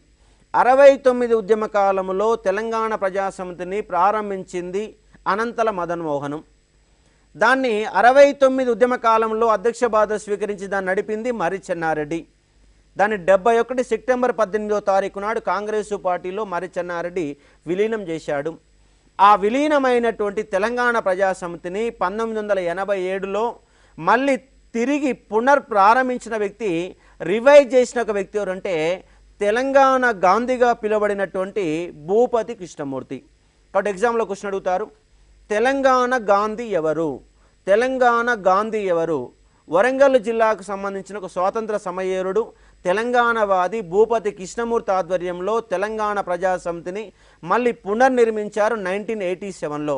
69 ఉద్యమ కాలంలో తెలంగాణ ప్రజాసమితిని ప్రారంభించింది అనంతల మదన్మోహనం. దాన్ని 69 ఉద్యమ కాలంలో అధ్యక్ష బాధ్యత స్వీకరించి దాన్ని నడిపింది మరి చెన్నారెడ్డి. దాన్ని 71 సెప్టెంబర్ 18వ తారీఖు నాడు కాంగ్రెస్ పార్టీలో మరి చెన్నారెడ్డి విలీనం చేశాడు. ఆ విలీనమైనటువంటి తెలంగాణ ప్రజాసమితిని 1987లో మళ్ళీ తిరిగి పునర్ప్రారంభించిన వ్యక్తి, రివైవ్ చేసిన ఒక వ్యక్తి ఎవరంటే తెలంగాణ గాంధీగా పిలువబడినటువంటి భూపతి కృష్ణమూర్తి. కాబట్టి ఎగ్జామ్లో క్వశ్చన్ అడుగుతారు, తెలంగాణ గాంధీ ఎవరు? వరంగల్ జిల్లాకు సంబంధించిన ఒక స్వాతంత్ర సమరయోధుడు, తెలంగాణవాది భూపతి కృష్ణమూర్తి ఆధ్వర్యంలో తెలంగాణ ప్రజాసమితిని మళ్ళీ పునర్నిర్మించారు 1987లో.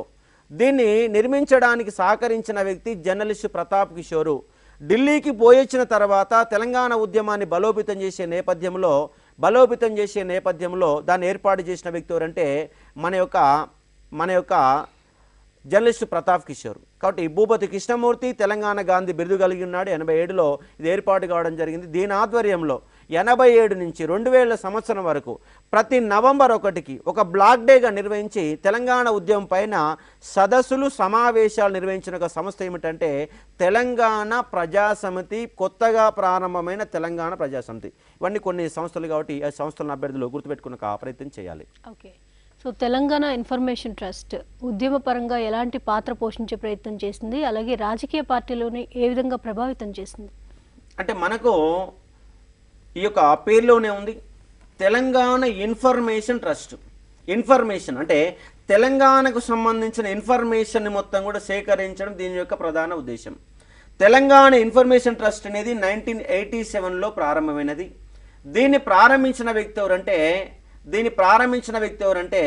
దీన్ని నిర్మించడానికి సహకరించిన వ్యక్తి జర్నలిస్టు ప్రతాప్ కిషోరు. ఢిల్లీకి పోయొచ్చిన తర్వాత తెలంగాణ ఉద్యమాన్ని బలోపేతం చేసే నేపథ్యంలో దాన్ని ఏర్పాటు చేసిన వ్యక్తి ఎవరంటే మన యొక్క జర్నలిస్టు ప్రతాప్ కిషోర్. కాబట్టి భూపతి కృష్ణమూర్తి తెలంగాణ గాంధీ బిరుదు కలిగి ఉన్నాడు. 87లో ఇది ఏర్పాటు కావడం జరిగింది. దీని ఆధ్వర్యంలో 87 నుంచి 2000 సంవత్సరం వరకు ప్రతి నవంబర్ 1కి ఒక బ్లాక్ డేగా నిర్వహించి తెలంగాణ ఉద్యమం పైన సదస్సులు సమావేశాలు నిర్వహించిన ఒక సంస్థ ఏమిటంటే తెలంగాణ ప్రజాసమితి, కొత్తగా ప్రారంభమైన తెలంగాణ ప్రజాసమితి. ఇవన్నీ కొన్ని సంస్థలు. కాబట్టి ఆ సంస్థలను అభ్యర్థులు గుర్తుపెట్టుకున్న ప్రయత్నం చేయాలి. Okay, so Telangana information trust ఉద్యమపరంగా ఎలాంటి పాత్ర పోషించే ప్రయత్నం చేసింది, అలాగే రాజకీయ పార్టీలోని ఏ విధంగా ప్రభావితం చేసింది? అంటే మనకు ఈ యొక్క పేరులోనే ఉంది తెలంగాణ ఇన్ఫర్మేషన్ ట్రస్ట్. ఇన్ఫర్మేషన్ అంటే తెలంగాణకు సంబంధించిన ఇన్ఫర్మేషన్ మొత్తం కూడా సేకరించడం దీని యొక్క ప్రధాన ఉద్దేశం. తెలంగాణ ఇన్ఫర్మేషన్ ట్రస్ట్ అనేది 1987లో ప్రారంభమైనది. దీన్ని ప్రారంభించిన వ్యక్తి ఎవరంటే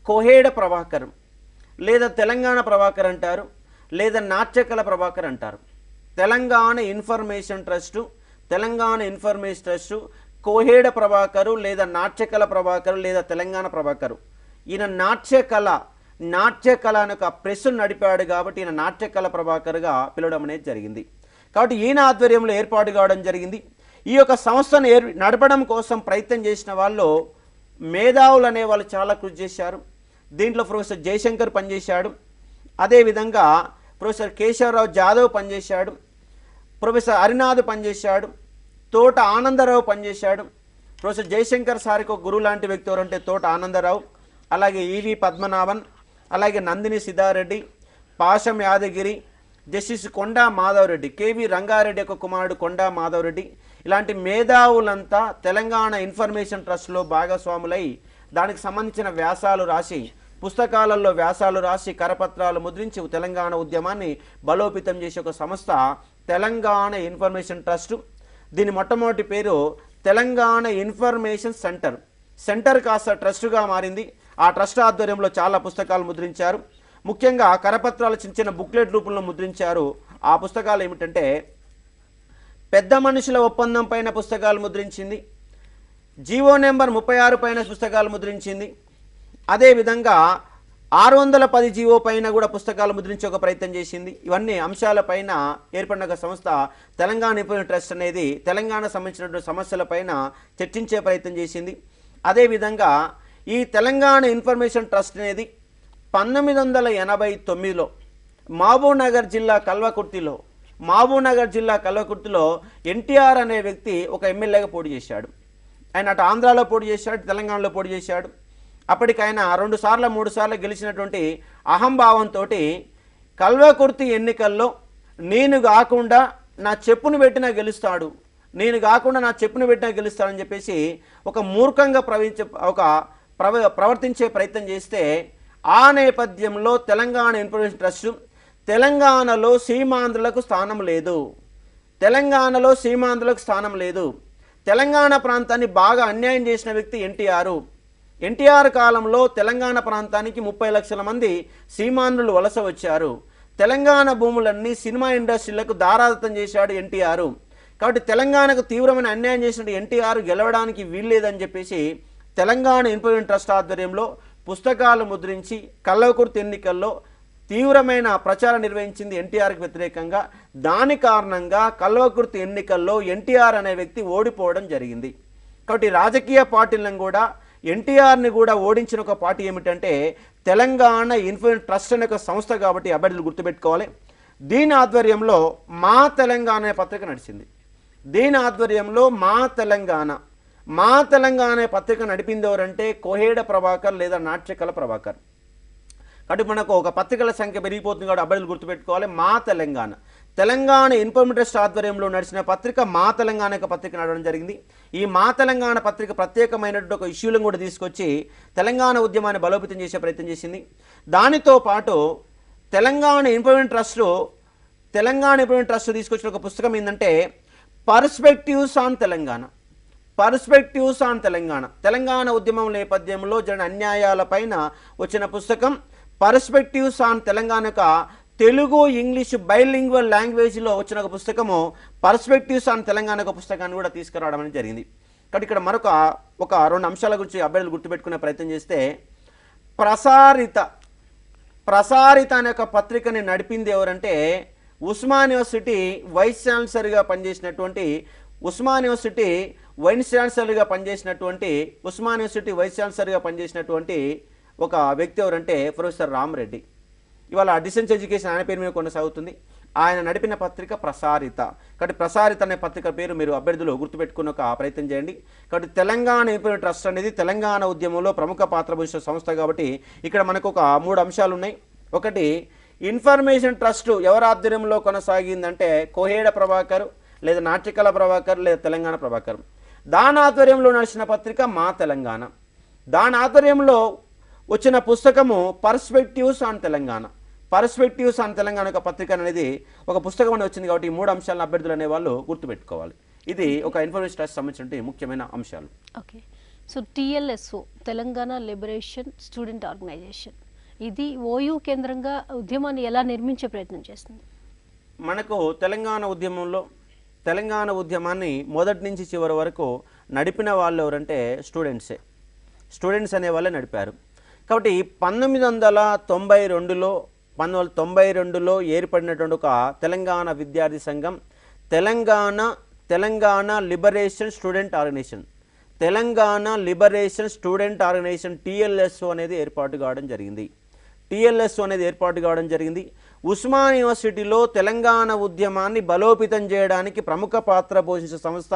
కోహేడ ప్రభాకర్, లేదా తెలంగాణ ప్రభాకర్ అంటారు, లేదా నాట్యకళ ప్రభాకర్ అంటారు. తెలంగాణ ఇన్ఫర్మేషన్ ట్రస్టు కోహేడ ప్రభాకరు, లేదా నాట్యకళ ప్రభాకరు, లేదా తెలంగాణ ప్రభాకరు. ఈయన నాట్యకళ అనే ఒక ప్రెస్ నడిపాడు కాబట్టి ఈయన నాట్యకళ ప్రభాకర్గా పిలవడం అనేది జరిగింది. కాబట్టి ఈయన ఆధ్వర్యంలో ఏర్పాటు కావడం జరిగింది. ఈ యొక్క సంస్థను నడపడం కోసం ప్రయత్నం చేసిన వాళ్ళు మేధావులు అనే వాళ్ళు చాలా కృషి చేశారు. దీంట్లో ప్రొఫెసర్ జయశంకర్ పనిచేశాడు, అదేవిధంగా ప్రొఫెసర్ కేశవరావు జాదవ్ పనిచేశాడు, ప్రొఫెసర్ హరినాథ్ పనిచేశాడు, తోట ఆనందరావు పనిచేశాడు. ప్రొఫెసర్ జయశంకర్ సార్కి ఒక గురువు లాంటి వ్యక్తి ఎవరంటే తోట ఆనందరావు, అలాగే ఈవి పద్మనాభన్, అలాగే నందిని సిద్ధారెడ్డి, పాశం యాదగిరి, జస్టిస్ కొండా మాధవరెడ్డి, కేవి రంగారెడ్డి యొక్క కుమారుడు కొండా మాధవరెడ్డి, ఇలాంటి మేధావులంతా తెలంగాణ ఇన్ఫర్మేషన్ ట్రస్ట్లో భాగస్వాములై దానికి సంబంధించిన వ్యాసాలు రాసి, పుస్తకాలలో వ్యాసాలు రాసి, కరపత్రాలు ముద్రించి తెలంగాణ ఉద్యమాన్ని బలోపేతం చేసే ఒక సంస్థ తెలంగాణ ఇన్ఫర్మేషన్ ట్రస్ట్. దీని మొట్టమొదటి పేరు తెలంగాణ ఇన్ఫర్మేషన్ సెంటర్ కాస్త ట్రస్టుగా మారింది. ఆ ట్రస్ట్ ఆధ్వర్యంలో చాలా పుస్తకాలు ముద్రించారు. ముఖ్యంగా కరపత్రాలు చిన్న చిన్న బుక్లెట్ రూపంలో ముద్రించారు. ఆ పుస్తకాలు ఏమిటంటే పెద్ద మనుషుల ఒప్పందం పైన పుస్తకాలు ముద్రించింది, జీవో నెంబర్ 36 పైన పుస్తకాలు ముద్రించింది, అదేవిధంగా 610 జీవో పైన కూడా పుస్తకాలు ముద్రించే ఒక ప్రయత్నం చేసింది. ఇవన్నీ అంశాలపైన ఏర్పడిన ఒక సంస్థ తెలంగాణ ఇన్ఫర్మేషన్ ట్రస్ట్ అనేది తెలంగాణ సంబంధించినటువంటి సమస్యలపైన చర్చించే ప్రయత్నం చేసింది. అదేవిధంగా ఈ తెలంగాణ ఇన్ఫర్మేషన్ ట్రస్ట్ అనేది 1989లో మహబూబ్నగర్ జిల్లా కల్వకుర్తిలో ఎన్టీఆర్ అనే వ్యక్తి ఒక ఎమ్మెల్యేగా పోటీ చేశాడు. ఆయన అటు ఆంధ్రాలో పోటీ చేశాడు, తెలంగాణలో పోటీ చేశాడు. అప్పటికైనా 2 సార్లు 3 సార్లు గెలిచినటువంటి అహంభావంతో కల్వకుర్తి ఎన్నికల్లో నేను కాకుండా నా చెప్పును పెట్టినా గెలుస్తాడని చెప్పేసి ఒక మూర్ఖంగా ప్రవర్తించే ప్రయత్నం చేస్తే ఆ నేపథ్యంలో తెలంగాణ ఇన్ఫర్మేషన్ ట్రస్ట్ తెలంగాణలో సీమాంధ్రులకు స్థానం లేదు, తెలంగాణ ప్రాంతాన్ని బాగా అన్యాయం చేసిన వ్యక్తి ఎన్టీఆర్ కాలంలో తెలంగాణ ప్రాంతానికి 30 లక్షల మంది సీమాంధ్రులు వలస వచ్చారు. తెలంగాణ భూములన్నీ సినిమా ఇండస్ట్రీలకు దారాదత్తం చేశాడు ఎన్టీఆర్. కాబట్టి తెలంగాణకు తీవ్రమైన అన్యాయం చేసిన ఎన్టీఆర్ గెలవడానికి వీల్లేదని చెప్పేసి తెలంగాణ ఇన్ఫర్మేషన్ ట్రస్ట్ ఆధ్వర్యంలో పుస్తకాలు ముద్రించి కల్వకుర్తి ఎన్నికల్లో తీవ్రమైన ప్రచారం నిర్వహించింది ఎన్టీఆర్కి వ్యతిరేకంగా. దాని కారణంగా కల్వకుర్తి ఎన్నికల్లో ఎన్టీఆర్ అనే వ్యక్తి ఓడిపోవడం జరిగింది. కాబట్టి రాజకీయ పార్టీలను కూడా ఎన్టీఆర్ని కూడా ఓడించిన ఒక పార్టీ ఏమిటంటే తెలంగాణ ఇన్ఫర్మేషన్ ట్రస్ట్ అనే ఒక సంస్థ. కాబట్టి అభ్యర్థులు గుర్తుపెట్టుకోవాలి. దీని ఆధ్వర్యంలో మా తెలంగాణ అనే పత్రిక నడిచింది. దీని ఆధ్వర్యంలో మా తెలంగాణ అనే పత్రిక నడిపింది ఎవరంటే కోహేడ ప్రభాకర్ లేదా నాట్యకళ ప్రభాకర్. కాబట్టి మనకు ఒక పత్రికల సంఖ్య పెరిగిపోతుంది కాబట్టి అభ్యర్థులు గుర్తుపెట్టుకోవాలి. మా తెలంగాణ ఇన్ఫర్మేషన్ ట్రస్ట్ ఆధ్వర్యంలో నడిచిన పత్రిక మా తెలంగాణ యొక్క పత్రిక నడవడం జరిగింది. ఈ మా తెలంగాణ పత్రిక ప్రత్యేకమైనటువంటి ఒక ఇష్యూలను కూడా తీసుకొచ్చి తెలంగాణ ఉద్యమాన్ని బలోపేతం చేసే ప్రయత్నం చేసింది. దానితో పాటు తెలంగాణ ఇన్ఫర్మేషన్ ట్రస్ట్ తీసుకొచ్చిన ఒక పుస్తకం ఏంటంటే పర్స్పెక్టివ్స్ ఆన్ తెలంగాణ, తెలంగాణ ఉద్యమం నేపథ్యంలో జరిగిన అన్యాయాలపైన వచ్చిన పుస్తకం పర్స్పెక్టివ్స్ ఆన్ తెలంగాణ యొక్క తెలుగు ఇంగ్లీష్ బైలింగ్వల్ లాంగ్వేజ్లో వచ్చిన ఒక పుస్తకము పర్స్పెక్టివ్స్ ఆన్ తెలంగాణ ఒక పుస్తకాన్ని కూడా తీసుకురావడం అనేది జరిగింది. కాబట్టి ఇక్కడ మరొక 2 అంశాల గురించి అభ్యర్థులు గుర్తుపెట్టుకునే ప్రయత్నం చేస్తే ప్రసారిత అనే ఒక పత్రికని నడిపింది ఎవరంటే ఉస్మాన్ యూనివర్సిటీ వైస్ ఛాన్సలర్గా పనిచేసినటువంటి ఒక వ్యక్తి ఎవరంటే ప్రొఫెసర్ రామరెడ్డి. ఇవాళ డిస్టెన్స్ ఎడ్యుకేషన్ ఆయన పేరు మీద కొనసాగుతుంది. ఆయన నడిపిన పత్రిక ప్రసారిత. కాబట్టి ప్రసారిత అనే పత్రిక పేరు మీరు అభ్యర్థులు గుర్తుపెట్టుకుని ఒక ప్రయత్నం చేయండి. కాబట్టి తెలంగాణ ఇంప్రూవ్మెంట్ ట్రస్ట్ అనేది తెలంగాణ ఉద్యమంలో ప్రముఖ పాత్ర పోషించిన సంస్థ. కాబట్టి ఇక్కడ మనకు ఒక 3 అంశాలు ఉన్నాయి. ఒకటి, ఇన్ఫర్మేషన్ ట్రస్ట్ ఎవరి ఆధ్వర్యంలో కొనసాగిందంటే కోహేడ ప్రభాకర్, లేదా నాట్యకళ ప్రభాకర్, లేదా తెలంగాణ ప్రభాకర్. దాని ఆధ్వర్యంలో నడిచిన పత్రిక మా తెలంగాణ. దాని ఆధ్వర్యంలో వచ్చిన పుస్తకము perspectives on Telangana. Perspectives on Telangana ఒక పత్రిక అనేది ఒక పుస్తకం అని వచ్చింది. కాబట్టి ఈ 3 అంశాలను అభ్యర్థులు అనేవాళ్ళు గుర్తుపెట్టుకోవాలి. ఇది ఒక ఇన్ఫర్మేషన్ ట్రస్ట్ సంబంధించిన ముఖ్యమైన అంశాలు. Okay. So TLSO Telangana liberation student organisation, ఇది ఓయూ కేంద్రంగా ఉద్యమాన్ని ఎలా నిర్మించే ప్రయత్నం చేస్తుంది? మనకు తెలంగాణ ఉద్యమాన్ని మొదటి నుంచి చివరి వరకు నడిపిన వాళ్ళు ఎవరంటే స్టూడెంట్స్ అనే వాళ్ళే నడిపారు. కాబట్టి 1992లో ఏర్పడినటువంటి ఒక తెలంగాణ విద్యార్థి సంఘం Telangana liberation student organisation, Telangana liberation student organisation TLSO అనేది ఏర్పాటు కావడం జరిగింది. ఉస్మాన్ యూనివర్సిటీలో తెలంగాణ ఉద్యమాన్ని బలోపేతం చేయడానికి ప్రముఖ పాత్ర పోషించిన సంస్థ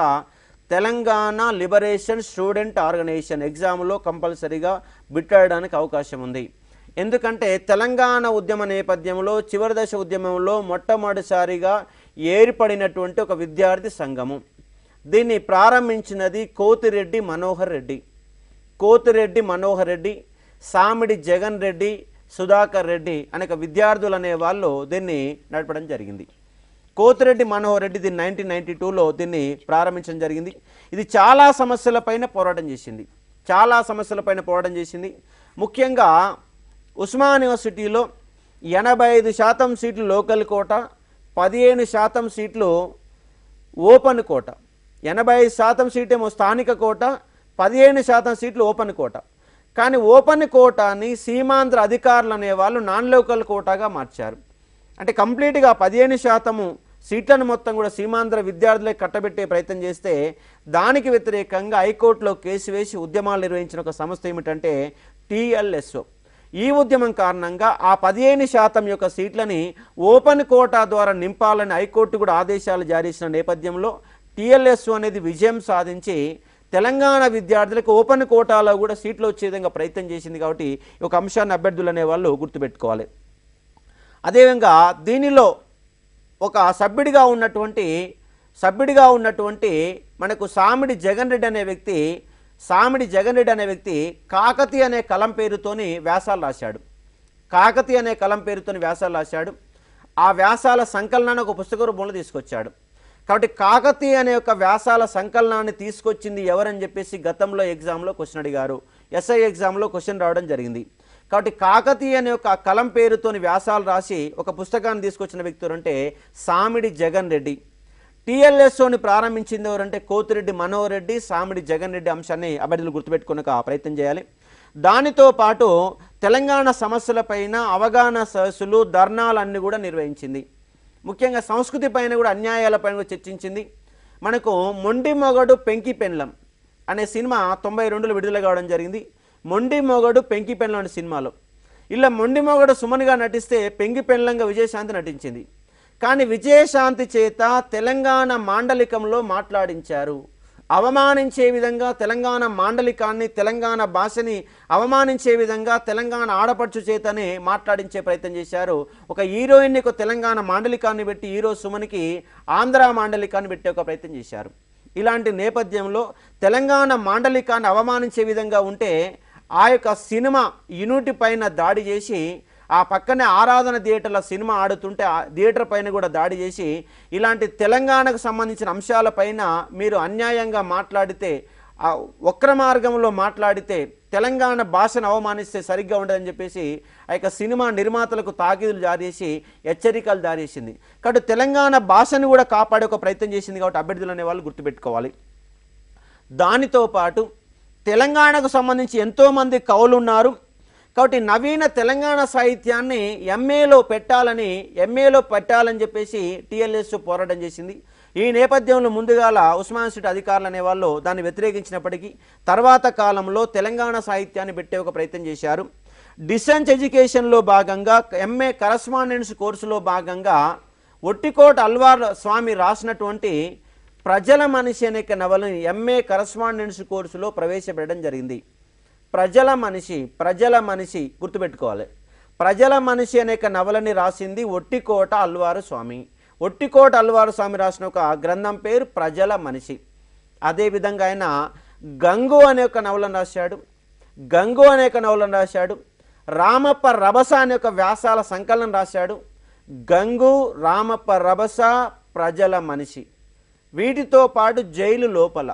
తెలంగాణ లిబరేషన్ స్టూడెంట్ ఆర్గనైజేషన్. ఎగ్జామ్లో కంపల్సరీగా బిట్టడానికి అవకాశం ఉంది. ఎందుకంటే తెలంగాణ ఉద్యమ నేపథ్యంలో చివరి దశ ఉద్యమంలో మొట్టమొదటిసారిగా ఏర్పడినటువంటి ఒక విద్యార్థి సంఘము. దీన్ని ప్రారంభించినది కోతిరెడ్డి మనోహర్ రెడ్డి, సామిడి జగన్ రెడ్డి, సుధాకర్ రెడ్డి అనేక విద్యార్థులు అనే వాళ్ళు దీన్ని నడపడం జరిగింది. కోతిరెడ్డి మనోహర్ రెడ్డి దీన్ని 1992లో దీన్ని ప్రారంభించడం జరిగింది. ఇది చాలా సమస్యలపైన పోరాటం చేసింది. ముఖ్యంగా ఉస్మాన్ యూనివర్సిటీలో 85% సీట్లు లోకల్ కోట, 15% సీట్లు ఓపెన్ కోట. 85% సీటేమో స్థానిక కోట, 15% సీట్లు ఓపెన్ కోట. కానీ ఓపెన్ కోటాని సీమాంధ్ర అధికారులు అనేవాళ్ళు నాన్ లోకల్ కోటాగా మార్చారు. అంటే కంప్లీట్గా 15% సీట్లను మొత్తం కూడా సీమాంధ్ర విద్యార్థులే కట్టబెట్టే ప్రయత్నం చేస్తే దానికి వ్యతిరేకంగా హైకోర్టులో కేసు వేసి ఉద్యమాలు నిర్వహించిన ఒక సంస్థ ఏమిటంటే TLSO. ఈ ఉద్యమం కారణంగా ఆ 15% యొక్క సీట్లని ఓపెన్ కోటా ద్వారా నింపాలని హైకోర్టు కూడా ఆదేశాలు జారీ చేసిన నేపథ్యంలో TLSO అనేది విజయం సాధించి తెలంగాణ విద్యార్థులకు ఓపెన్ కోటాలో కూడా సీట్లు వచ్చే విధంగా ప్రయత్నం చేసింది. కాబట్టి ఒక అంశాన్ని అభ్యర్థులు అనేవాళ్ళు గుర్తుపెట్టుకోవాలి. అదేవిధంగా దీనిలో ఒక సభ్యుడిగా ఉన్నటువంటి మనకు సామిడి జగన్ రెడ్డి అనే వ్యక్తి కాకతీయ అనే కలం పేరుతోని వ్యాసాలు రాశాడు. ఆ వ్యాసాల సంకలనాన్ని ఒక పుస్తక రూపంలో తీసుకొచ్చాడు. కాబట్టి కాకతీయ అనే ఒక వ్యాసాల సంకలనాన్ని తీసుకొచ్చింది ఎవరని చెప్పేసి గతంలో ఎగ్జామ్లో క్వశ్చన్ అడిగారు. SI ఎగ్జామ్లో క్వశ్చన్ రావడం జరిగింది. కాబట్టి కాకతీయ అనే ఒక కలం పేరుతోని వ్యాసాలు రాసి ఒక పుస్తకాన్ని తీసుకొచ్చిన వ్యక్తులు అంటే సామిడి జగన్ రెడ్డి. TLSOని ప్రారంభించింది ఎవరంటే కోతిరెడ్డి మనోహర్ రెడ్డి, సామిడి జగన్ రెడ్డి అంశాన్ని అభ్యర్థులు గుర్తుపెట్టుకునే ప్రయత్నం చేయాలి. దానితో పాటు తెలంగాణ సమస్యలపైన అవగాహన సదస్సులు, ధర్నాలన్నీ కూడా నిర్వహించింది. ముఖ్యంగా సంస్కృతి పైన కూడా అన్యాయాలపైన కూడా చర్చించింది. మనకు మొండి మొగడు పెంకి పెండ్లం అనే సినిమా 92లో విడుదల కావడం జరిగింది. మొండి మొగడు పెంకి పెండ్లం అనే సినిమాలో ఇలా మొండి మొగడు సుమన్గా నటిస్తే పెంకి పెండ్లంగా విజయశాంతి నటించింది. కానీ విజయశాంతి చేత తెలంగాణ మాండలికంలో మాట్లాడించారు. అవమానించే విధంగా తెలంగాణ మాండలికాన్ని, తెలంగాణ భాషని అవమానించే విధంగా తెలంగాణ ఆడపడుచు చేతనే మాట్లాడించే ప్రయత్నం చేశారు. ఒక హీరోయిన్ని ఒక తెలంగాణ మాండలికాన్ని పెట్టి హీరో సుమన్కి ఆంధ్ర మాండలికాన్ని పెట్టే ఒక ప్రయత్నం చేశారు. ఇలాంటి నేపథ్యంలో తెలంగాణ మాండలికాన్ని అవమానించే విధంగా ఉంటే ఆ యొక్క సినిమా యూనిటీ పైన దాడి చేసి, ఆ పక్కనే ఆరాధన థియేటర్ల సినిమా ఆడుతుంటే ఆ థియేటర్ పైన కూడా దాడి చేసి, ఇలాంటి తెలంగాణకు సంబంధించిన అంశాలపైన మీరు అన్యాయంగా మాట్లాడితే, వక్ర మార్గంలో మాట్లాడితే, తెలంగాణ భాషను అవమానిస్తే సరిగ్గా ఉండదని చెప్పేసి ఆ యొక్క సినిమా నిర్మాతలకు తాకీదులు జారీ చేసి హెచ్చరికలు జారీ చేసింది. కాబట్టి తెలంగాణ భాషను కూడా కాపాడే ఒక ప్రయత్నం చేసింది. కాబట్టి అభ్యర్థులు అనేవాళ్ళు గుర్తుపెట్టుకోవాలి. దానితో పాటు తెలంగాణకు సంబంధించి ఎంతోమంది కవులు ఉన్నారు. కాబట్టి నవీన తెలంగాణ సాహిత్యాన్ని ఎంఏలో పెట్టాలని చెప్పేసి TLSO పోరాటం చేసింది. ఈ నేపథ్యంలో ముందుగాల ఉస్మాన్ యూనివర్సిటీ అధికారులు అనేవాళ్ళు దాన్ని వ్యతిరేకించినప్పటికీ తర్వాత కాలంలో తెలంగాణ సాహిత్యాన్ని పెట్టే ఒక ప్రయత్నం చేశారు. డిస్టెన్స్ ఎడ్యుకేషన్లో భాగంగా MA కరస్పాండెన్స్ కోర్సులో భాగంగా ఒట్టికోట అల్వార్ స్వామి రాసినటువంటి ప్రజల మనిషి అనే నవలని ఎంఏ కరస్పాండెన్స్ కోర్సులో ప్రవేశపెట్టడం జరిగింది. ప్రజల మనిషి గుర్తుపెట్టుకోవాలి. ప్రజల మనిషి అనే నవలని రాసింది ఒట్టికోట అల్వారు స్వామి. ఒట్టికోట అల్వారు స్వామి రాసిన ఒక గ్రంథం పేరు ప్రజల మనిషి. అదేవిధంగా ఆయన గంగు అనే ఒక నవలను రాశాడు. రామప్ప రభస అనే ఒక వ్యాసాల సంకలనం రాశాడు. గంగు, రామప్ప రభస, ప్రజల మనిషి. వీటితో పాటు జైలు లోపల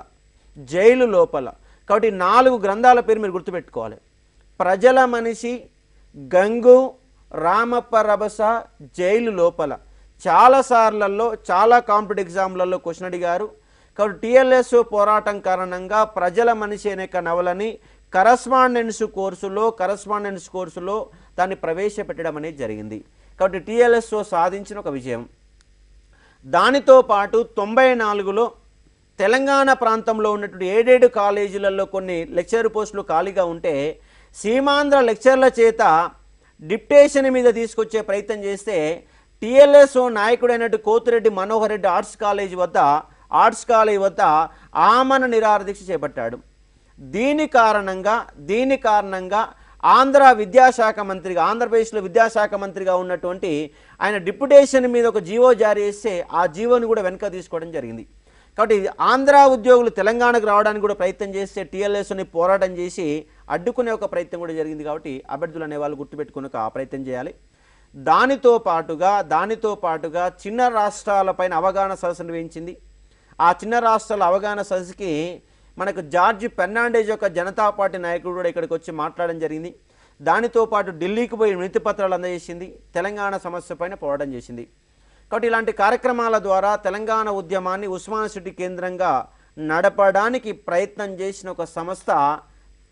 కాబట్టి 4 గ్రంథాల పేరు మీరు గుర్తుపెట్టుకోవాలి. ప్రజల మనిషి, గంగు, రామప్ప రభస, జైలు లోపల. చాలా సార్లలో చాలా కాంపిటేటివ్ ఎగ్జామ్లలో క్వశ్చన్ అడిగారు. కాబట్టి టిఎల్ఎస్ఓ పోరాటం కారణంగా ప్రజల మనిషి అనే నవలని కరస్పాండెన్స్ కోర్సులో దాన్ని ప్రవేశపెట్టడం అనేది జరిగింది. కాబట్టి టిఎల్ఎస్ఓ సాధించిన ఒక విజయం. దానితో పాటు 94లో తెలంగాణ ప్రాంతంలో ఉన్నటువంటి 7 కాలేజీలలో కొన్ని లెక్చరర్ పోస్టులు ఖాళీగా ఉంటే సీమాంధ్ర లెక్చర్ల చేత డిప్టేషన్ మీద తీసుకొచ్చే ప్రయత్నం చేస్తే టిఎల్ఎస్ఓ నాయకుడైనట్టు కోతిరెడ్డి మనోహర్ రెడ్డి ఆర్ట్స్ కాలేజ్ వద్ద ఆమరణ నిరాహారదీక్ష చేపట్టాడు. దీని కారణంగా ఆంధ్రప్రదేశ్లో విద్యాశాఖ మంత్రిగా ఉన్నటువంటి ఆయన డిప్యుటేషన్ మీద ఒక జీవో జారీ చేస్తే ఆ జీవోని కూడా వెనక తీసుకోవడం జరిగింది. కాబట్టి ఆంధ్ర ఉద్యోగులు తెలంగాణకు రావడానికి కూడా ప్రయత్నం చేస్తే టీఎల్ఎస్ని పోరాటం చేసి అడ్డుకునే ఒక ప్రయత్నం కూడా జరిగింది. కాబట్టి అభ్యర్థులు అనేవాళ్ళు గుర్తుపెట్టుకుని ఒక ప్రయత్నం చేయాలి. దానితో పాటుగా చిన్న రాష్ట్రాలపైన అవగాహన సదస్సు నిర్వహించింది. ఆ చిన్న రాష్ట్రాల అవగాహన సదస్సుకి మనకు జార్జ్ ఫెర్నాండెజ్ యొక్క జనతా పార్టీ నాయకుడు కూడా ఇక్కడికి వచ్చి మాట్లాడడం జరిగింది. దానితో పాటు ఢిల్లీకి పోయి వినతి పత్రాలు అందజేసింది. తెలంగాణ సమస్య పైన పోరాటం చేసింది. కాబట్టి ఇలాంటి కార్యక్రమాల ద్వారా తెలంగాణ ఉద్యమాన్ని ఉస్మానియా యూనివర్సిటీ కేంద్రంగా నడపడానికి ప్రయత్నం చేసిన ఒక సంస్థ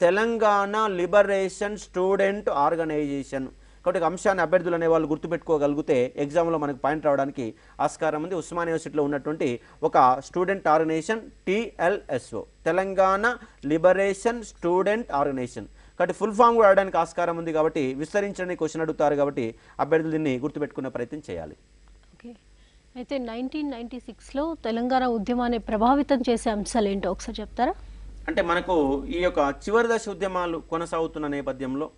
తెలంగాణ లిబరేషన్ స్టూడెంట్ ఆర్గనైజేషన్. కాబట్టి ఒక అంశాన్ని అభ్యర్థులు అనే వాళ్ళు గుర్తుపెట్టుకోగలిగితే ఎగ్జామ్లో మనకు పాయింట్ రావడానికి ఆస్కారం ఉంది. ఉస్మానియా యూనివర్సిటీలో ఉన్నటువంటి ఒక student organization TLSO, Telangana liberation student organization. కాబట్టి ఫుల్ ఫామ్ కూడా రావడానికి ఆస్కారం ఉంది. కాబట్టి విస్తరించడానికి క్వశ్చన్ అడుగుతారు. కాబట్టి అభ్యర్థులు దీన్ని గుర్తుపెట్టుకునే ప్రయత్నం చేయాలి. ఓకే, అయితే 1996లో తెలంగాణ ఉద్యమాన్ని ప్రభావితం చేసే అంశాలు ఏంటో ఒకసారి చెప్తారా? అంటే మనకు ఈ యొక్క చివరి దశ ఉద్యమాలు కొనసాగుతున్న నేపథ్యంలో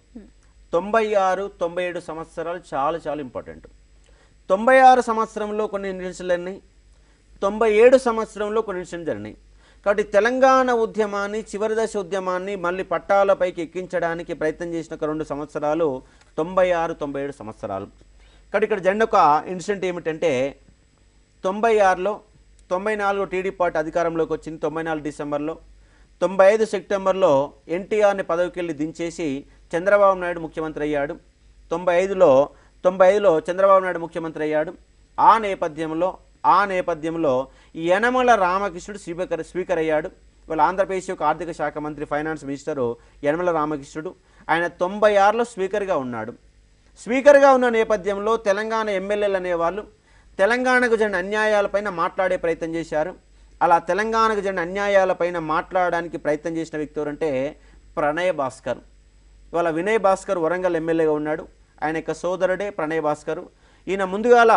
96-97 సంవత్సరాలు చాలా చాలా ఇంపార్టెంట్. 96 సంవత్సరంలో కొన్ని ఇన్సిడెంట్లు జరిగినాయి, 97 సంవత్సరంలో కొన్ని ఇన్సిడెంట్లు జరిగినాయి. కాబట్టి తెలంగాణ ఉద్యమాన్ని చివరి దశ ఉద్యమాన్ని మళ్ళీ పట్టాలపైకి ఎక్కించడానికి ప్రయత్నం చేసిన ఒక 2 సంవత్సరాలు 96-97 సంవత్సరాలు. కాబట్టి ఇక్కడ జరిగిన ఒక ఇన్సిడెంట్ ఏమిటంటే 96లో 94 టీడీపీ పార్టీ అధికారంలోకి వచ్చింది. 94 డిసెంబర్లో, 95 సెప్టెంబర్లో ఎన్టీఆర్ని పదవికి వెళ్ళి దించేసి చంద్రబాబు నాయుడు ముఖ్యమంత్రి అయ్యాడు. 95లో చంద్రబాబు నాయుడు ముఖ్యమంత్రి అయ్యాడు. ఆ నేపథ్యంలో యనమల రామకృష్ణుడు స్పీకర్ అయ్యాడు. వాళ్ళ ఆంధ్రప్రదేశ్ యొక్క ఆర్థిక శాఖ మంత్రి, ఫైనాన్స్ మినిస్టరు యనమల రామకృష్ణుడు. ఆయన 96లో స్పీకర్గా ఉన్న నేపథ్యంలో తెలంగాణ ఎమ్మెల్యేలు అనేవాళ్ళు తెలంగాణకు జరిగిన అన్యాయాలపైన మాట్లాడే ప్రయత్నం చేశారు. అలా తెలంగాణకు జరిగిన అన్యాయాలపైన మాట్లాడడానికి ప్రయత్నం చేసిన వ్యక్తి ఎవరంటే ప్రణయ్ భాస్కర్. ఇవాళ వినయ్ భాస్కర్ వరంగల్ ఎమ్మెల్యేగా ఉన్నాడు. ఆయన యొక్క సోదరుడే ప్రణయ్ భాస్కర్. ఈయన ముందుగాల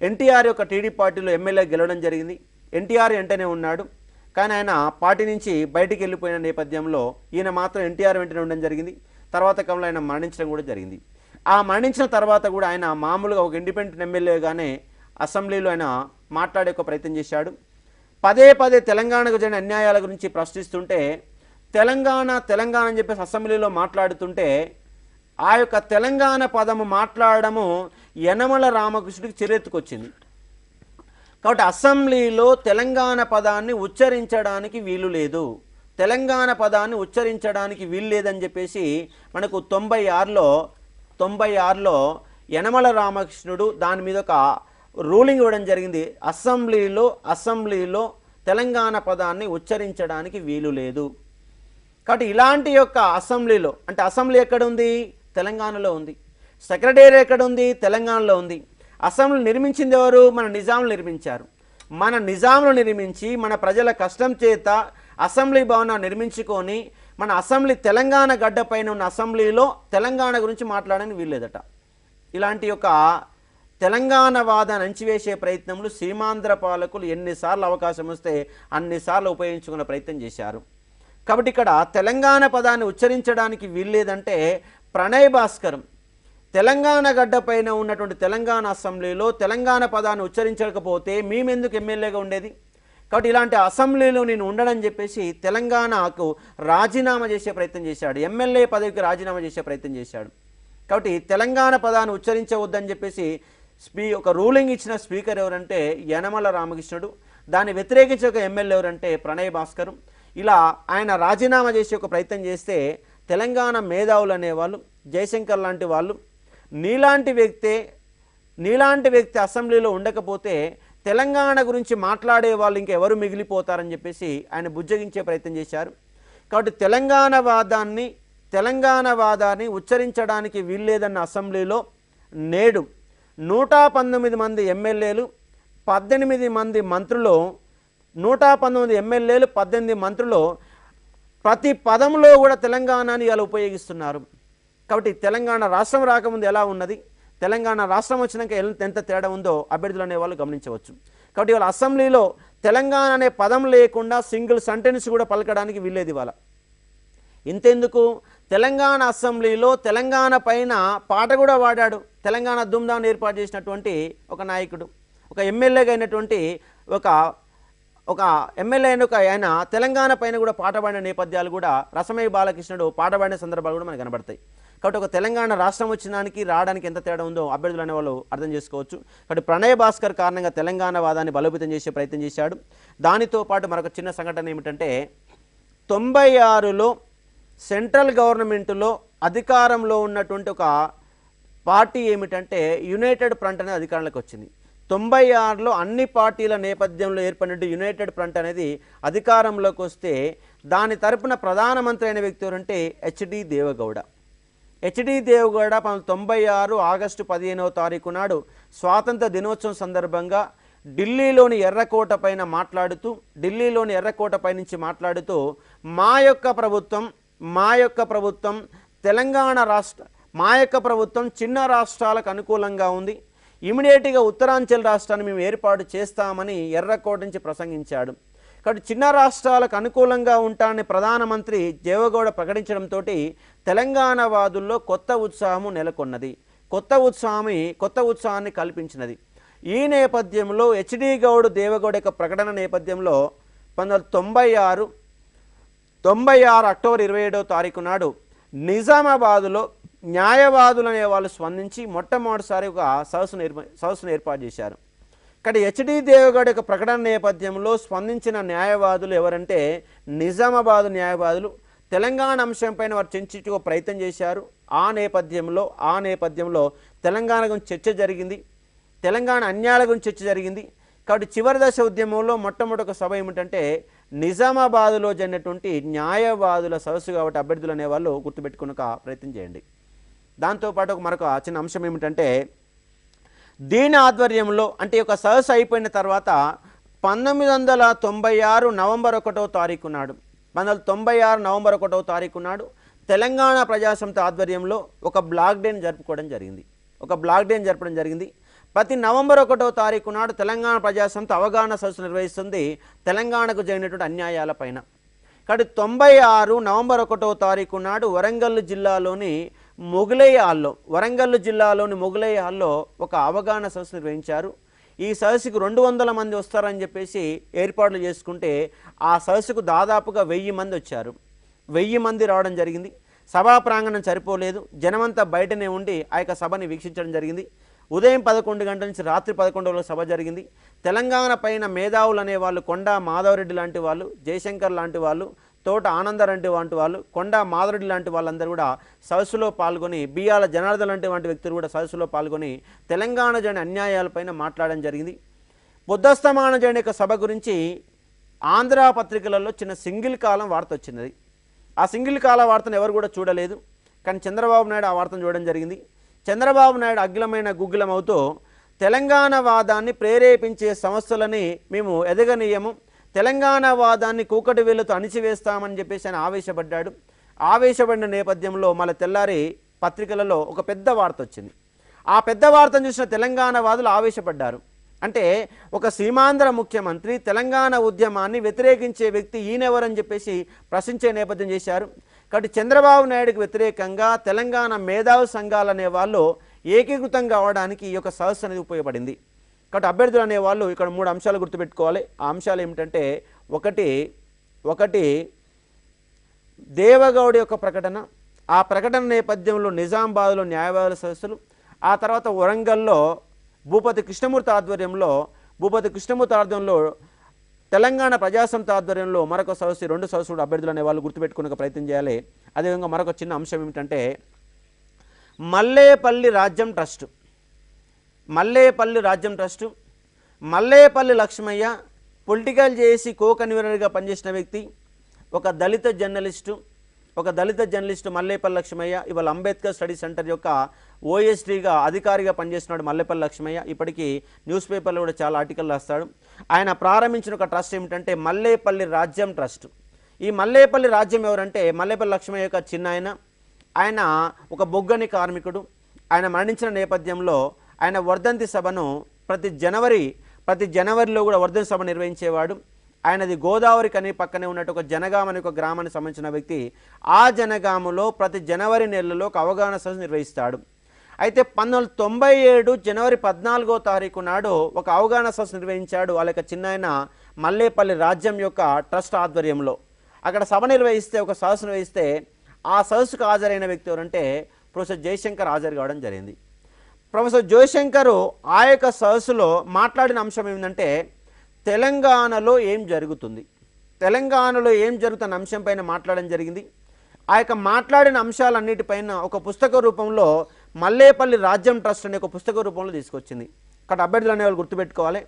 ఎన్టీఆర్ యొక్క టీడీపీ పార్టీలో ఎమ్మెల్యే గెలవడం జరిగింది. ఎన్టీఆర్ వెంటనే ఉన్నాడు. కానీ ఆయన పార్టీ నుంచి బయటికి వెళ్ళిపోయిన నేపథ్యంలో ఈయన మాత్రం ఎన్టీఆర్ వెంటనే ఉండడం జరిగింది. తర్వాత కాలంలో ఆయన మరణించడం కూడా జరిగింది. ఆ మరణించిన తర్వాత కూడా ఆయన మామూలుగా ఒక ఇండిపెండెంట్ ఎమ్మెల్యేగానే అసెంబ్లీలో ఆయన మాట్లాడే ఒక ప్రయత్నం చేశాడు. పదే తెలంగాణకు జరిగిన అన్యాయాల గురించి ప్రశ్నిస్తుంటే తెలంగాణ అని చెప్పేసి అసెంబ్లీలో మాట్లాడుతుంటే ఆ యొక్క తెలంగాణ పదము మాట్లాడడము యనమల రామకృష్ణుడికి చిరెత్తుకొచ్చింది. కాబట్టి అసెంబ్లీలో తెలంగాణ పదాన్ని ఉచ్చరించడానికి వీలు లేదు, లేదని చెప్పేసి మనకు 96లో యనమల రామకృష్ణుడు దాని మీద ఒక రూలింగ్ ఇవ్వడం జరిగింది. అసెంబ్లీలో తెలంగాణ పదాన్ని ఉచ్చరించడానికి వీలు లేదు. కాబట్టి ఇలాంటి యొక్క అసెంబ్లీలో, అంటే అసెంబ్లీ ఎక్కడ ఉంది? తెలంగాణలో ఉంది. సెక్రటేరియట్ ఎక్కడ ఉంది? తెలంగాణలో ఉంది. అసెంబ్లీ నిర్మించింది ఎవరు? మన నిజాంలు నిర్మించారు. మన నిజాంలు నిర్మించి మన ప్రజల కష్టం చేత అసెంబ్లీ భవనాన్ని నిర్మించుకొని మన అసెంబ్లీ తెలంగాణ గడ్డపైన ఉన్న అసెంబ్లీలో తెలంగాణ గురించి మాట్లాడడానికి వీల్లేదట. ఇలాంటి యొక్క తెలంగాణ వాదాన్ని అణచివేసే ప్రయత్నంలో సీమాంధ్ర పాలకులు ఎన్నిసార్లు అవకాశం వస్తే అన్నిసార్లు ఉపయోగించుకునే ప్రయత్నం చేశారు. కాబట్టి ఇక్కడ తెలంగాణ పదాన్ని ఉచ్చరించడానికి వీల్లేదంటే ప్రణయ్ భాస్కర్ తెలంగాణ గడ్డపైన ఉన్నటువంటి తెలంగాణ అసెంబ్లీలో తెలంగాణ పదాన్ని ఉచ్చరించకపోతే మేమెందుకు ఎమ్మెల్యేగా ఉండేది? కాబట్టి ఇలాంటి అసెంబ్లీలో నేను ఉండడని చెప్పేసి తెలంగాణకు రాజీనామా చేసే ప్రయత్నం చేశాడు, ఎమ్మెల్యే పదవికి రాజీనామా చేసే ప్రయత్నం చేశాడు. కాబట్టి తెలంగాణ పదాన్ని ఉచ్చరించవద్దని చెప్పేసి ఒక రూలింగ్ ఇచ్చిన స్పీకర్ ఎవరంటే యనమల రామకృష్ణుడు, దాన్ని వ్యతిరేకించే ఒక ఎమ్మెల్యే ఎవరంటే ప్రణయ్ భాస్కర్. ఇలా ఆయన రాజీనామా చేసే ఒక ప్రయత్నం చేస్తే తెలంగాణ మేధావులు అనేవాళ్ళు, జయశంకర్ లాంటి వాళ్ళు, నీలాంటి వ్యక్తి అసెంబ్లీలో ఉండకపోతే తెలంగాణ గురించి మాట్లాడే వాళ్ళు ఇంకెవరు మిగిలిపోతారని చెప్పేసి ఆయన బుజ్జగించే ప్రయత్నం చేశారు. కాబట్టి తెలంగాణ వాదాన్ని ఉచ్చరించడానికి వీల్లేదన్న అసెంబ్లీలో నేడు 119 మంది ఎమ్మెల్యేలు 18 మంది మంత్రులు 119 ఎమ్మెల్యేలు 18 మంత్రులు ప్రతి పదంలో కూడా తెలంగాణని ఇలా ఉపయోగిస్తున్నారు. కాబట్టి తెలంగాణ రాష్ట్రం రాకముందు ఎలా ఉన్నది, తెలంగాణ రాష్ట్రం వచ్చినాక ఎంత తేడా ఉందో అభ్యర్థులు అనేవాళ్ళు గమనించవచ్చు. కాబట్టి వాళ్ళ అసెంబ్లీలో తెలంగాణ అనే పదం లేకుండా సింగిల్ సెంటెన్స్ కూడా పలకడానికి వీల్లేదు. ఇవాళ ఇంతెందుకు, తెలంగాణ అసెంబ్లీలో తెలంగాణ పైన పాట కూడా పాడాడు. తెలంగాణ దుమ్దాన్ని ఏర్పాటు చేసినటువంటి ఒక నాయకుడు, ఒక ఎమ్మెల్యేగా అయినటువంటి ఒక ఎమ్మెల్యే అయిన ఆయన తెలంగాణ పైన కూడా పాట పాడిన నేపథ్యాలు కూడా రసమయ్య బాలకృష్ణుడు పాట పాడిన సందర్భాలు కూడా మనకు కనబడతాయి. కాబట్టి ఒక తెలంగాణ రాష్ట్రం వచ్చినానికి రావడానికి ఎంత తేడా ఉందో అభ్యర్థులు అనే వాళ్ళు అర్థం చేసుకోవచ్చు. కాబట్టి ప్రణయ్ భాస్కర్ కారణంగా తెలంగాణ వాదాన్ని బలోపేతం చేసే ప్రయత్నం చేశాడు. దానితో పాటు మరొక చిన్న సంఘటన ఏమిటంటే 96లో సెంట్రల్ గవర్నమెంట్లో అధికారంలో ఉన్నటువంటి ఒక పార్టీ ఏమిటంటే యునైటెడ్ ఫ్రంట్ అనేది అధికారంలోకి వచ్చింది. 96లో అన్ని పార్టీల నేపథ్యంలో ఏర్పడినట్టు యునైటెడ్ ఫ్రంట్ అనేది అధికారంలోకి వస్తే దాని తరపున ప్రధానమంత్రి అయిన వ్యక్తి ఎవరంటే హెచ్డి దేవగౌడ. 1996 ఆగస్టు 15వ తారీఖు నాడు స్వాతంత్ర దినోత్సవం సందర్భంగా ఢిల్లీలోని ఎర్రకోట పై నుంచి మాట్లాడుతూ మా యొక్క ప్రభుత్వం తెలంగాణ మా యొక్క ప్రభుత్వం చిన్న రాష్ట్రాలకు అనుకూలంగా ఉంది, ఇమీడియట్గా ఉత్తరాంచల్ రాష్ట్రాన్ని మేము ఏర్పాటు చేస్తామని ఎర్రకోట నుంచి ప్రసంగించాడు. కాబట్టి చిన్న రాష్ట్రాలకు అనుకూలంగా ఉంటానని ప్రధానమంత్రి దేవగౌడ ప్రకటించడంతో తెలంగాణ వాదుల్లో కొత్త ఉత్సాహము నెలకొన్నది, కొత్త ఉత్సాహాన్ని కల్పించినది. ఈ నేపథ్యంలో హెచ్డి గౌడ్ దేవగౌడ యొక్క ప్రకటన నేపథ్యంలో 1996 అక్టోబర్ 27వ తారీఖు నాడు నిజామాబాదులో న్యాయవాదులు అనే వాళ్ళు స్పందించి మొట్టమొదటిసారి ఒక సదస్సును ఏర్పాటు చేశారు. ఇక్కడ హెచ్డి దేవగౌడ యొక్క ప్రకటన నేపథ్యంలో స్పందించిన న్యాయవాదులు ఎవరంటే నిజామాబాదు న్యాయవాదులు. తెలంగాణ అంశంపైన వారు చర్చించే ప్రయత్నం చేశారు. ఆ నేపథ్యంలో తెలంగాణ గురించి చర్చ జరిగింది, తెలంగాణ అన్యాయాల గురించి చర్చ జరిగింది. కాబట్టి చివరి దశ ఉద్యమంలో మొట్టమొదటి ఒక సభ ఏమిటంటే నిజామాబాదులో జరిగినటువంటి న్యాయవాదుల సదస్సు. కాబట్టి అభ్యర్థులు అనేవాళ్ళు గుర్తుపెట్టుకునే ప్రయత్నం చేయండి. దాంతోపాటు మరొక చిన్న అంశం ఏమిటంటే దీని ఆధ్వర్యంలో అంటే ఒక సదస్సు అయిపోయిన తర్వాత 1996 నవంబర్ 1వ తారీఖు నాడు తెలంగాణ ప్రజాసమితి ఆధ్వర్యంలో ఒక బ్లాక్ డేని జరపడం జరిగింది. ప్రతి నవంబర్ 1వ తారీఖు నాడు తెలంగాణ ప్రజాసమితి అవగాహన సదస్సు నిర్వహిస్తుంది తెలంగాణకు జరిగినటువంటి అన్యాయాల పైన. కాబట్టి 96 నవంబర్ 1వ తారీఖు నాడు వరంగల్ జిల్లాలోని మొగులయ్య హాల్లో ఒక అవగాహన సదస్సు నిర్వహించారు. ఈ సదస్సుకు 200 మంది వస్తారని చెప్పేసి ఏర్పాట్లు చేసుకుంటే ఆ సదస్సుకు దాదాపుగా 1000 మంది వచ్చారు. 1000 మంది రావడం జరిగింది. సభా ప్రాంగణం సరిపోలేదు, జనమంతా బయటనే ఉండి ఆ యొక్క సభని వీక్షించడం జరిగింది. ఉదయం 11 గంటల నుంచి రాత్రి 11 గంటల సభ జరిగింది. తెలంగాణ పైన మేధావులు అనేవాళ్ళు కొండా మాధవరెడ్డి లాంటి వాళ్ళు, జయశంకర్ లాంటి వాళ్ళు, తోట ఆనందరెడ్డి వంటి వాళ్ళు, కొండా మాధవరెడ్డి లాంటి వాళ్ళందరూ కూడా సదస్సులో పాల్గొని, బియ్యాల జనార్దన్ లాంటి వ్యక్తులు కూడా సదస్సులో పాల్గొని తెలంగాణ జరిగిన అన్యాయాలపైన మాట్లాడడం జరిగింది. పొద్దస్తమాన జరిగిన యొక్క సభ గురించి ఆంధ్ర పత్రికలలో చిన్న సింగిల్ కాలం వార్త వచ్చినది. ఆ సింగిల్ కాల వార్తను ఎవరు కూడా చూడలేదు, కానీ చంద్రబాబు నాయుడు ఆ వార్తను చూడడం జరిగింది. చంద్రబాబు నాయుడు అగ్గిలమైన గుగ్గిలమవుతూ తెలంగాణ వాదాన్ని ప్రేరేపించే సంస్థలని మేము ఎదగనీయము, తెలంగాణ వాదాన్ని కూకటి వేలుతో అణిచివేస్తామని చెప్పేసి ఆయన ఆవేశపడ్డాడు. ఆవేశపడిన నేపథ్యంలో మళ్ళీ తెల్లారి పత్రికలలో ఒక పెద్ద వార్త వచ్చింది. ఆ పెద్ద వార్తను చూసిన తెలంగాణ వాదులు ఆవేశపడ్డారు. అంటే ఒక సీమాంధ్ర ముఖ్యమంత్రి తెలంగాణ ఉద్యమాన్ని వ్యతిరేకించే వ్యక్తి ఈయనెవరని చెప్పేసి ప్రశ్నించే నేపథ్యం చేశారు. కాబట్టి చంద్రబాబు నాయుడుకి వ్యతిరేకంగా తెలంగాణ మేధావి సంఘాలు అనే వాళ్ళు ఏకీకృతం కావడానికి ఈ యొక్క సదస్సు అనేది ఉపయోగపడింది. కాబట్టి అభ్యర్థులు అనేవాళ్ళు ఇక్కడ 3 అంశాలు గుర్తుపెట్టుకోవాలి. ఆ అంశాలు ఏమిటంటే ఒకటి దేవగౌడ యొక్క ప్రకటన, ఆ ప్రకటన నేపథ్యంలో నిజామాబాద్లో న్యాయవాదుల సదస్సులు, ఆ తర్వాత వరంగల్లో భూపతి కృష్ణమూర్తి ఆధ్వర్యంలో తెలంగాణ ప్రజాసమితి ఆధ్వర్యంలో మరొక సదస్సు, 2 సదస్సులు అభ్యర్థులు అనే వాళ్ళు గుర్తుపెట్టుకునే ప్రయత్నం చేయాలి. అదేవిధంగా మరొక చిన్న అంశం ఏమిటంటే మల్లేపల్లి రాజ్యం ట్రస్టు, మల్లేపల్లి లక్ష్మయ్య పొలిటికల్ చేసి కో కన్వీనర్గా పనిచేసిన వ్యక్తి, ఒక దళిత జర్నలిస్టు మల్లేపల్లి లక్ష్మయ్య. ఇవాళ అంబేద్కర్ స్టడీ సెంటర్ యొక్క ఓఎస్డీగా అధికారిగా పనిచేస్తున్నాడు మల్లేపల్లి లక్ష్మయ్య. ఇప్పటికీ న్యూస్ పేపర్లో కూడా చాలా ఆర్టికల్ రాస్తాడు. ఆయన ప్రారంభించిన ఒక ట్రస్ట్ ఏమిటంటే మల్లేపల్లి రాజ్యం ట్రస్ట్. ఈ మల్లేపల్లి రాజ్యం ఎవరంటే మల్లేపల్లి లక్ష్మయ్య యొక్క చిన్న ఆయన ఒక బొగ్గని కార్మికుడు. ఆయన మరణించిన నేపథ్యంలో ఆయన వర్ధంతి సభను ప్రతి జనవరిలో కూడా వర్ధంతి సభ నిర్వహించేవాడు. ఆయనది గోదావరి కని పక్కనే ఉన్నట్టు ఒక జనగామ అనే ఒక గ్రామానికి సంబంధించిన వ్యక్తి. ఆ జనగామలో ప్రతి జనవరి నెలలో ఒక అవగాహన సదస్సు నిర్వహిస్తాడు. అయితే 1997 జనవరి 14వ తారీఖు నాడు ఒక అవగాహన సదస్సు నిర్వహించాడు. వాళ్ళ యొక్క చిన్న మల్లేపల్లి రాజ్యం యొక్క ట్రస్ట్ ఆధ్వర్యంలో. అక్కడ సభ నిర్వహిస్తే, ఒక సదస్సు నిర్వహిస్తే ఆ సదస్సుకు హాజరైన వ్యక్తి ఎవరంటే ప్రొఫెసర్ జయశంకర్ హాజరు కావడం జరిగింది. ప్రొఫెసర్ జయశంకర్ ఆ యొక్క సదస్సులో మాట్లాడిన అంశం ఏమిటంటే తెలంగాణలో ఏం జరుగుతున్న అంశం పైన మాట్లాడడం జరిగింది. ఆ యొక్క మాట్లాడిన అంశాలన్నిటిపైన ఒక పుస్తక రూపంలో మల్లేపల్లి రాజ్యం ట్రస్ట్ అనే ఒక పుస్తక రూపంలో తీసుకొచ్చింది. అక్కడ అభ్యర్థులు అనేవాళ్ళు గుర్తుపెట్టుకోవాలి.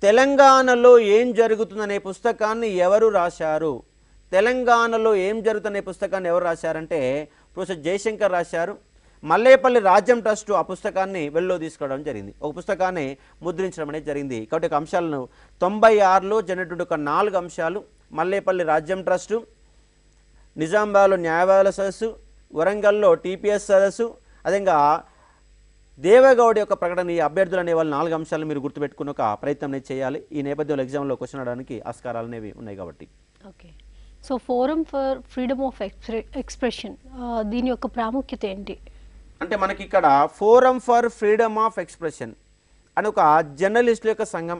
తెలంగాణలో ఏం జరుగుతుందనే పుస్తకాన్ని ఎవరు రాశారు? తెలంగాణలో ఏం జరుగుతుందనే పుస్తకాన్ని ఎవరు రాశారంటే ప్రొఫెసర్ జయశంకర్ రాశారు. మల్లేపల్లి రాజ్యం ట్రస్ట్ ఆ పుస్తకాన్ని వెల్లో తీసుకోవడం జరిగింది, ఒక పుస్తకాన్ని ముద్రించడం అనేది జరిగింది. కాబట్టి ఒక అంశాలను 96లో జరిగినటువంటి ఒక 4 అంశాలు: మల్లేపల్లి రాజ్యం ట్రస్టు, నిజామాబాద్లో న్యాయవాదుల సదస్సు, వరంగల్లో టీపీఎస్ సదస్సు, అదేవిధంగా దేవగౌడ యొక్క ప్రకటన. ఈ అభ్యర్థులు అనే వాళ్ళు 4 అంశాలను మీరు గుర్తుపెట్టుకుని ఒక ప్రయత్నం అనేది చేయాలి. ఈ నేపథ్యంలో ఎగ్జామ్లో క్వశ్చన్ అడడానికి ఆస్కారాలు అనేవి ఉన్నాయి కాబట్టి. Okay, so forum for freedom of expression దీని యొక్క ప్రాముఖ్యత ఏంటి అంటే మనకి ఇక్కడ forum for freedom of expression అని ఒక జర్నలిస్టుల యొక్క సంఘం.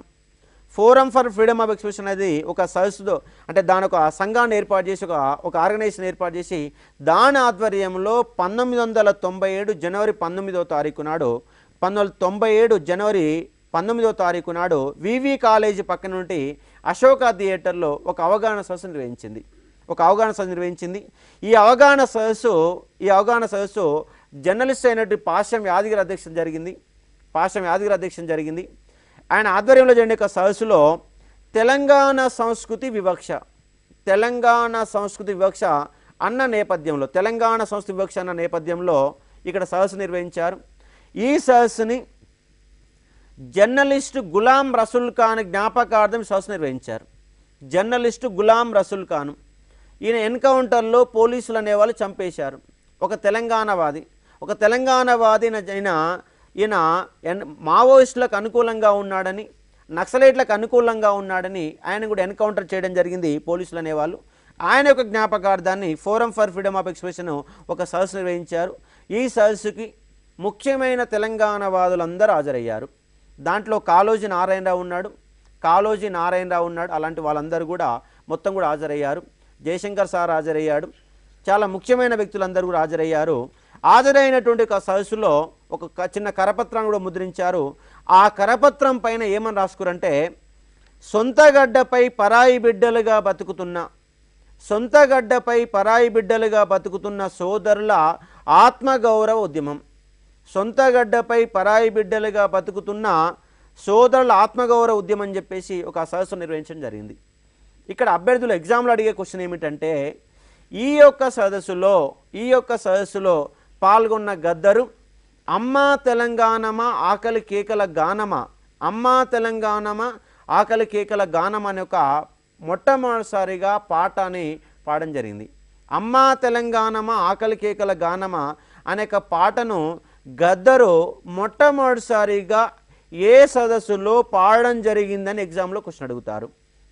Forum for freedom of expression అనేది ఒక సదస్సుతో, అంటే దాని ఒక సంఘాన్ని ఏర్పాటు చేసి ఒక ఆర్గనైజేషన్ ఏర్పాటు చేసి దాని ఆధ్వర్యంలో 1997 జనవరి 19వ తారీఖు నాడు వివి కాలేజీ పక్కన నుండి అశోక థియేటర్లో ఒక అవగాహన సదస్సు నిర్వహించింది. ఈ అవగాహన సదస్సు జర్నలిస్ట్ అయినటువంటి పాశ్యం యాదగిరి అధ్యక్షం జరిగింది. ఆయన ఆధ్వర్యంలో జరిగిన యొక్క సదస్సులో తెలంగాణ సంస్కృతి వివక్ష అన్న నేపథ్యంలో ఇక్కడ సదస్సు నిర్వహించారు. ఈ సదస్సుని జర్నలిస్టు గులాం రసూల్ ఖాన్ జ్ఞాపకార్థం సదస్సు నిర్వహించారు. జర్నలిస్టు గులాం రసూల్ ఖాన్ ఈయన ఎన్కౌంటర్లో పోలీసులు అనేవాళ్ళు చంపేశారు. ఒక తెలంగాణవాది ఈయన మావోయిస్టులకు అనుకూలంగా ఉన్నాడని, నక్సలైట్లకు అనుకూలంగా ఉన్నాడని ఆయన కూడా ఎన్కౌంటర్ చేయడం జరిగింది పోలీసులు అనేవాళ్ళు. ఆయన యొక్క జ్ఞాపకార్థాన్ని forum for freedom of expression ఒక సదస్సు నిర్వహించారు. ఈ సదస్సుకి ముఖ్యమైన తెలంగాణ వాదులందరూ హాజరయ్యారు. దాంట్లో కాళోజీ నారాయణరావు ఉన్నాడు. అలాంటి వాళ్ళందరూ కూడా మొత్తం కూడా హాజరయ్యారు. జయశంకర్ సార్ హాజరయ్యాడు. చాలా ముఖ్యమైన వ్యక్తులందరూ కూడా హాజరయ్యారు. హాజరైనటువంటి ఒక సదస్సులో ఒక చిన్న కరపత్రం కూడా ముద్రించారు. ఆ కరపత్రం పైన ఏమని రాసుకురంటే సొంత గడ్డపై పరాయి బిడ్డలుగా బతుకుతున్న సోదరుల ఆత్మగౌరవ ఉద్యమం. అని చెప్పేసి ఒక సదస్సు నిర్వహించడం జరిగింది. ఇక్కడ అభ్యర్థులు ఎగ్జామ్లో అడిగే క్వశ్చన్ ఏమిటంటే ఈ యొక్క సదస్సులో పాల్గొన్న గద్దరు అమ్మా తెలంగాణమా ఆకలి కేకల గానమా అనే ఒక మొట్టమొదటిసారిగా పాటని పాడడం జరిగింది. అమ్మా తెలంగాణమా ఆకలి కేకల గానమా అనే ఒక పాటను గద్దరు మొట్టమొదటిసారిగా ఏ సదస్సులో పాడడం జరిగిందని ఎగ్జామ్లో క్వశ్చన్ అడుగుతారు.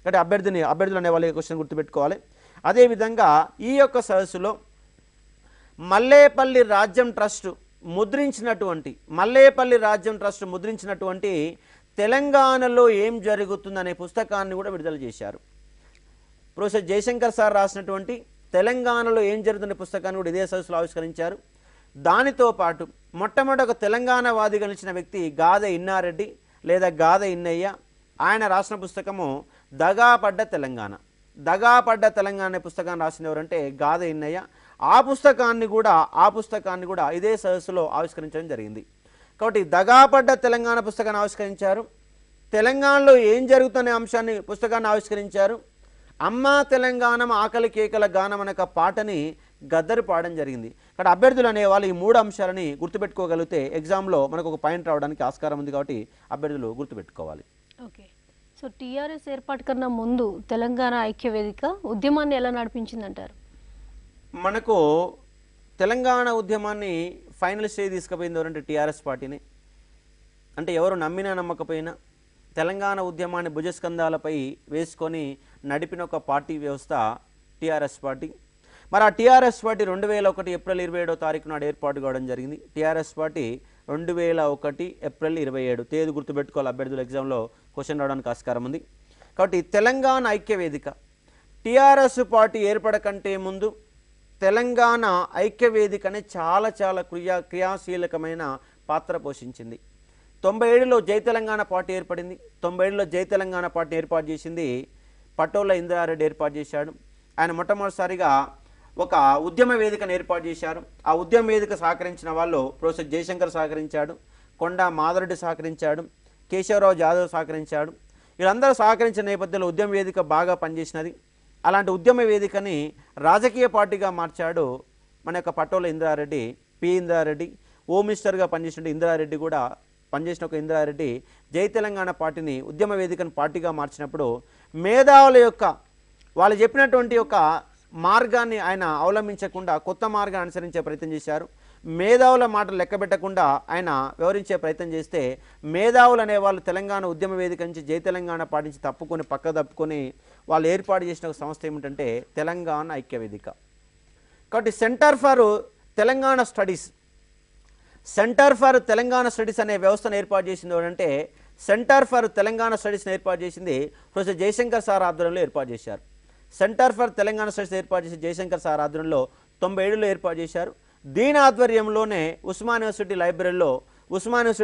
అంటే అభ్యర్థులు అనే వాళ్ళ క్వశ్చన్ గుర్తుపెట్టుకోవాలి. అదేవిధంగా ఈ యొక్క సదస్సులో మల్లేపల్లి రాజ్యం ట్రస్ట్ ముద్రించినటువంటి తెలంగాణలో ఏం జరుగుతుందనే పుస్తకాన్ని కూడా విడుదల చేశారు. ప్రొఫెసర్ జయశంకర్ సార్ రాసినటువంటి తెలంగాణలో ఏం జరుగుతున్న పుస్తకాన్ని కూడా ఇదే సదస్సులో ఆవిష్కరించారు. దానితో పాటు మొట్టమొదటి ఒక తెలంగాణవాదిగా నిలిచిన వ్యక్తి గాదె ఇన్నారెడ్డి లేదా గాదె ఇన్నయ్య. ఆయన రాసిన పుస్తకము దగాపడ్డ తెలంగాణ అనే పుస్తకాన్ని రాసిన ఎవరంటే గాదె ఇన్నయ్య. ఆ పుస్తకాన్ని కూడా ఇదే సదస్సులో ఆవిష్కరించడం జరిగింది. కాబట్టి దగాపడ్డ తెలంగాణ పుస్తకాన్ని ఆవిష్కరించారు. తెలంగాణలో ఏం జరుగుతున్న అంశాన్ని పుస్తకాన్ని ఆవిష్కరించారు. అమ్మా తెలంగాణ ఆకలి కేకల గానం అనే పాటని గద్దరు పాడడం జరిగింది. ఇక్కడ అభ్యర్థులు అనేవాళ్ళు ఈ 3 అంశాలని గుర్తుపెట్టుకోగలిగితే ఎగ్జామ్లో మనకు ఒక పాయింట్ రావడానికి ఆస్కారం ఉంది. కాబట్టి అభ్యర్థులు గుర్తుపెట్టుకోవాలి. ఓకే. సో టీఆర్ఎస్ ఏర్పాటు కన్నా ముందు తెలంగాణ ఐక్యవేదిక ఉద్యమాన్ని ఎలా నడిపించిందంటారు? మనకు తెలంగాణ ఉద్యమాన్ని ఫైనల్ స్టేజ్ తీసుకుపోయింది ఎవరంటే టీఆర్ఎస్ పార్టీని. అంటే ఎవరు నమ్మినా నమ్మకపోయినా తెలంగాణ ఉద్యమాన్ని భుజస్కంధాలపై వేసుకొని నడిపిన ఒక పార్టీ వ్యవస్థ టీఆర్ఎస్ పార్టీ. మరి ఆ టీఆర్ఎస్ పార్టీ 2001 ఏప్రిల్ 27వ తారీఖు నాడు ఏర్పాటు కావడం జరిగింది. టీఆర్ఎస్ పార్టీ 2001 ఏప్రిల్ 27 తేదీ గుర్తుపెట్టుకోవాలి. అభ్యర్థుల ఎగ్జామ్లో క్వశ్చన్ రావడానికి ఆస్కారం ఉంది. కాబట్టి తెలంగాణ ఐక్యవేదిక టీఆర్ఎస్ పార్టీ ఏర్పడకంటే ముందు తెలంగాణ ఐక్యవేదికనే చాలా క్రియాశీలకమైన పాత్ర పోషించింది. 97లో జై తెలంగాణ పార్టీ ఏర్పడింది. 97లో జై తెలంగాణ పార్టీ ఏర్పాటు చేసింది పటోళ్ళ ఇంద్రారెడ్డి ఏర్పాటు చేశాడు. ఆయన మొట్టమొదటిసారిగా ఒక ఉద్యమ వేదికను ఏర్పాటు చేశారు. ఆ ఉద్యమ వేదిక సహకరించిన వాళ్ళు ప్రొఫెసర్ జయశంకర్ సహకరించాడు, కొండా మాధవరెడ్డి సహకరించాడు, కేశవరావు జాదవ్ సహకరించాడు. వీళ్ళందరూ సహకరించిన నేపథ్యంలో ఉద్యమ వేదిక బాగా పనిచేసినది. అలాంటి ఉద్యమ వేదికని రాజకీయ పార్టీగా మార్చాడు మన యొక్క పటోళ్ళ ఇంద్రారెడ్డి, ఇంద్రారెడ్డి. హోమ్ మినిస్టర్గా పనిచేసిన ఇంద్రారెడ్డి కూడా పనిచేసిన ఒక ఇంద్రారెడ్డి జై తెలంగాణ పార్టీని ఉద్యమ వేదికను పార్టీగా మార్చినప్పుడు మేధావుల యొక్క వాళ్ళు చెప్పినటువంటి ఒక మార్గాన్ని ఆయన అవలంబించకుండా కొత్త మార్గాన్ని అనుసరించే ప్రయత్నం చేశారు. మేధావుల మాటలు లెక్కబెట్టకుండా ఆయన వివరించే ప్రయత్నం చేస్తే మేధావులు అనేవాళ్ళు తెలంగాణ ఉద్యమ వేదిక నుంచి జై తెలంగాణ పార్టీ నుంచి తప్పుకొని వాళ్ళు ఏర్పాటు చేసిన ఒక సంస్థ ఏమిటంటే తెలంగాణ ఐక్యవేదిక. కాబట్టి సెంటర్ ఫర్ తెలంగాణ స్టడీస్ అనే వ్యవస్థను ఏర్పాటు చేసింది అంటే సెంటర్ ఫర్ తెలంగాణ స్టడీస్ని ఏర్పాటు చేసింది ప్రొఫెసర్ జయశంకర్ సార్ ఆధ్వర్యంలో ఏర్పాటు చేశారు. సెంటర్ ఫర్ తెలంగాణ స్టడీస్ ఏర్పాటు చేసి జయశంకర్ సార్ ఆధ్వర్యంలో 97లో ఏర్పాటు చేశారు. దీని ఆధ్వర్యంలోనే ఉస్మాన్ యూనివర్సిటీ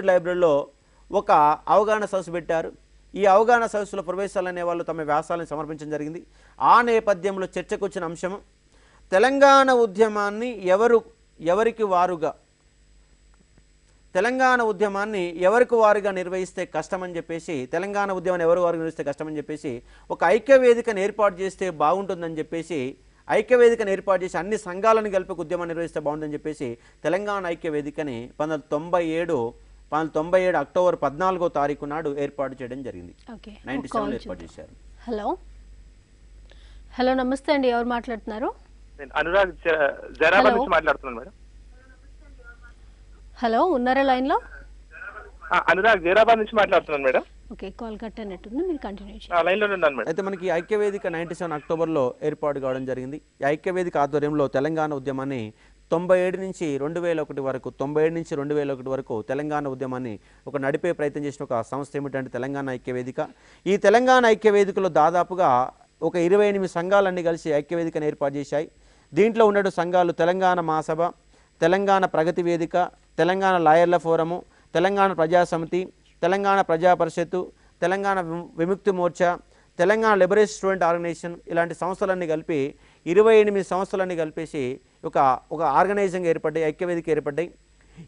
లైబ్రరీలో ఒక అవగాహన సదస్సు పెట్టారు. ఈ అవగాహన సదస్సులో ప్రొఫెసర్లు అనే వాళ్ళు తమ వ్యాసాలను సమర్పించడం జరిగింది. ఆ నేపథ్యంలో చర్చకు వచ్చిన అంశం తెలంగాణ ఉద్యమాన్ని ఎవరికి వారుగా నిర్వహిస్తే కష్టమని చెప్పేసి ఒక ఐక్యవేదికను ఏర్పాటు చేస్తే బాగుంటుందని చెప్పేసి ఐక్యవేదికను ఏర్పాటు చేసి అన్ని సంఘాలను కలిపి ఉద్యమాన్ని నిర్వహిస్తే బాగుంటుందని చెప్పేసి తెలంగాణ ఐక్యవేదికని 1997 అక్టోబర్ 14వ తారీఖు నాడు ఏర్పాటు చేయడం జరిగింది. 97లో ఏర్పాటు చేశారు. హలో నమస్తే అండి, ఎవరు మాట్లాడుతున్నారు? అనురాగ్ జైరాబాద్ నుంచి మాట్లాడుతున్నాను మేడం. హలో, ఉన్నారా లైన్ లో? అనురాగ్ జైరాబాద్ నుంచి మాట్లాడుతున్నాను మేడం. ఓకే, కాల్ కట్ అయినట్టుంది, మీరు కంటిన్యూ చేయండి. లైన్ లో ఉన్నాను మేడం. అయితే మనకి ఐక్యవేదిక 97 అక్టోబర్లో ఏర్పాటు కావడం జరిగింది. ఈ ఐక్యవేదిక ఆధ్వర్యంలో తెలంగాణ ఉద్యమాన్ని 97 నుంచి 2001 వరకు తెలంగాణ ఉద్యమాన్ని ఒక నడిపే ప్రయత్నం చేసిన ఒక సంస్థ ఏమిటంటే తెలంగాణ ఐక్యవేదిక. ఈ తెలంగాణ ఐక్యవేదికలో దాదాపుగా ఒక 28 సంఘాలన్నీ కలిసి ఐక్యవేదికను ఏర్పాటు చేశాయి. దీంట్లో ఉన్న సంఘాలు తెలంగాణ మహాసభ, తెలంగాణ ప్రగతి వేదిక, తెలంగాణ లాయర్ల ఫోరము, తెలంగాణ ప్రజాసమితి, తెలంగాణ ప్రజా పరిషత్తు, తెలంగాణ విముక్తి మోర్చా, తెలంగాణ లిబరేషన్ స్టూడెంట్ ఆర్గనైజేషన్, ఇలాంటి సంస్థలన్నీ కలిపి 28 సంస్థలన్నీ కలిపేసి ఒక ఆర్గనైజింగ్ ఏర్పడ్డాయి, ఐక్యవేదిక ఏర్పడ్డాయి.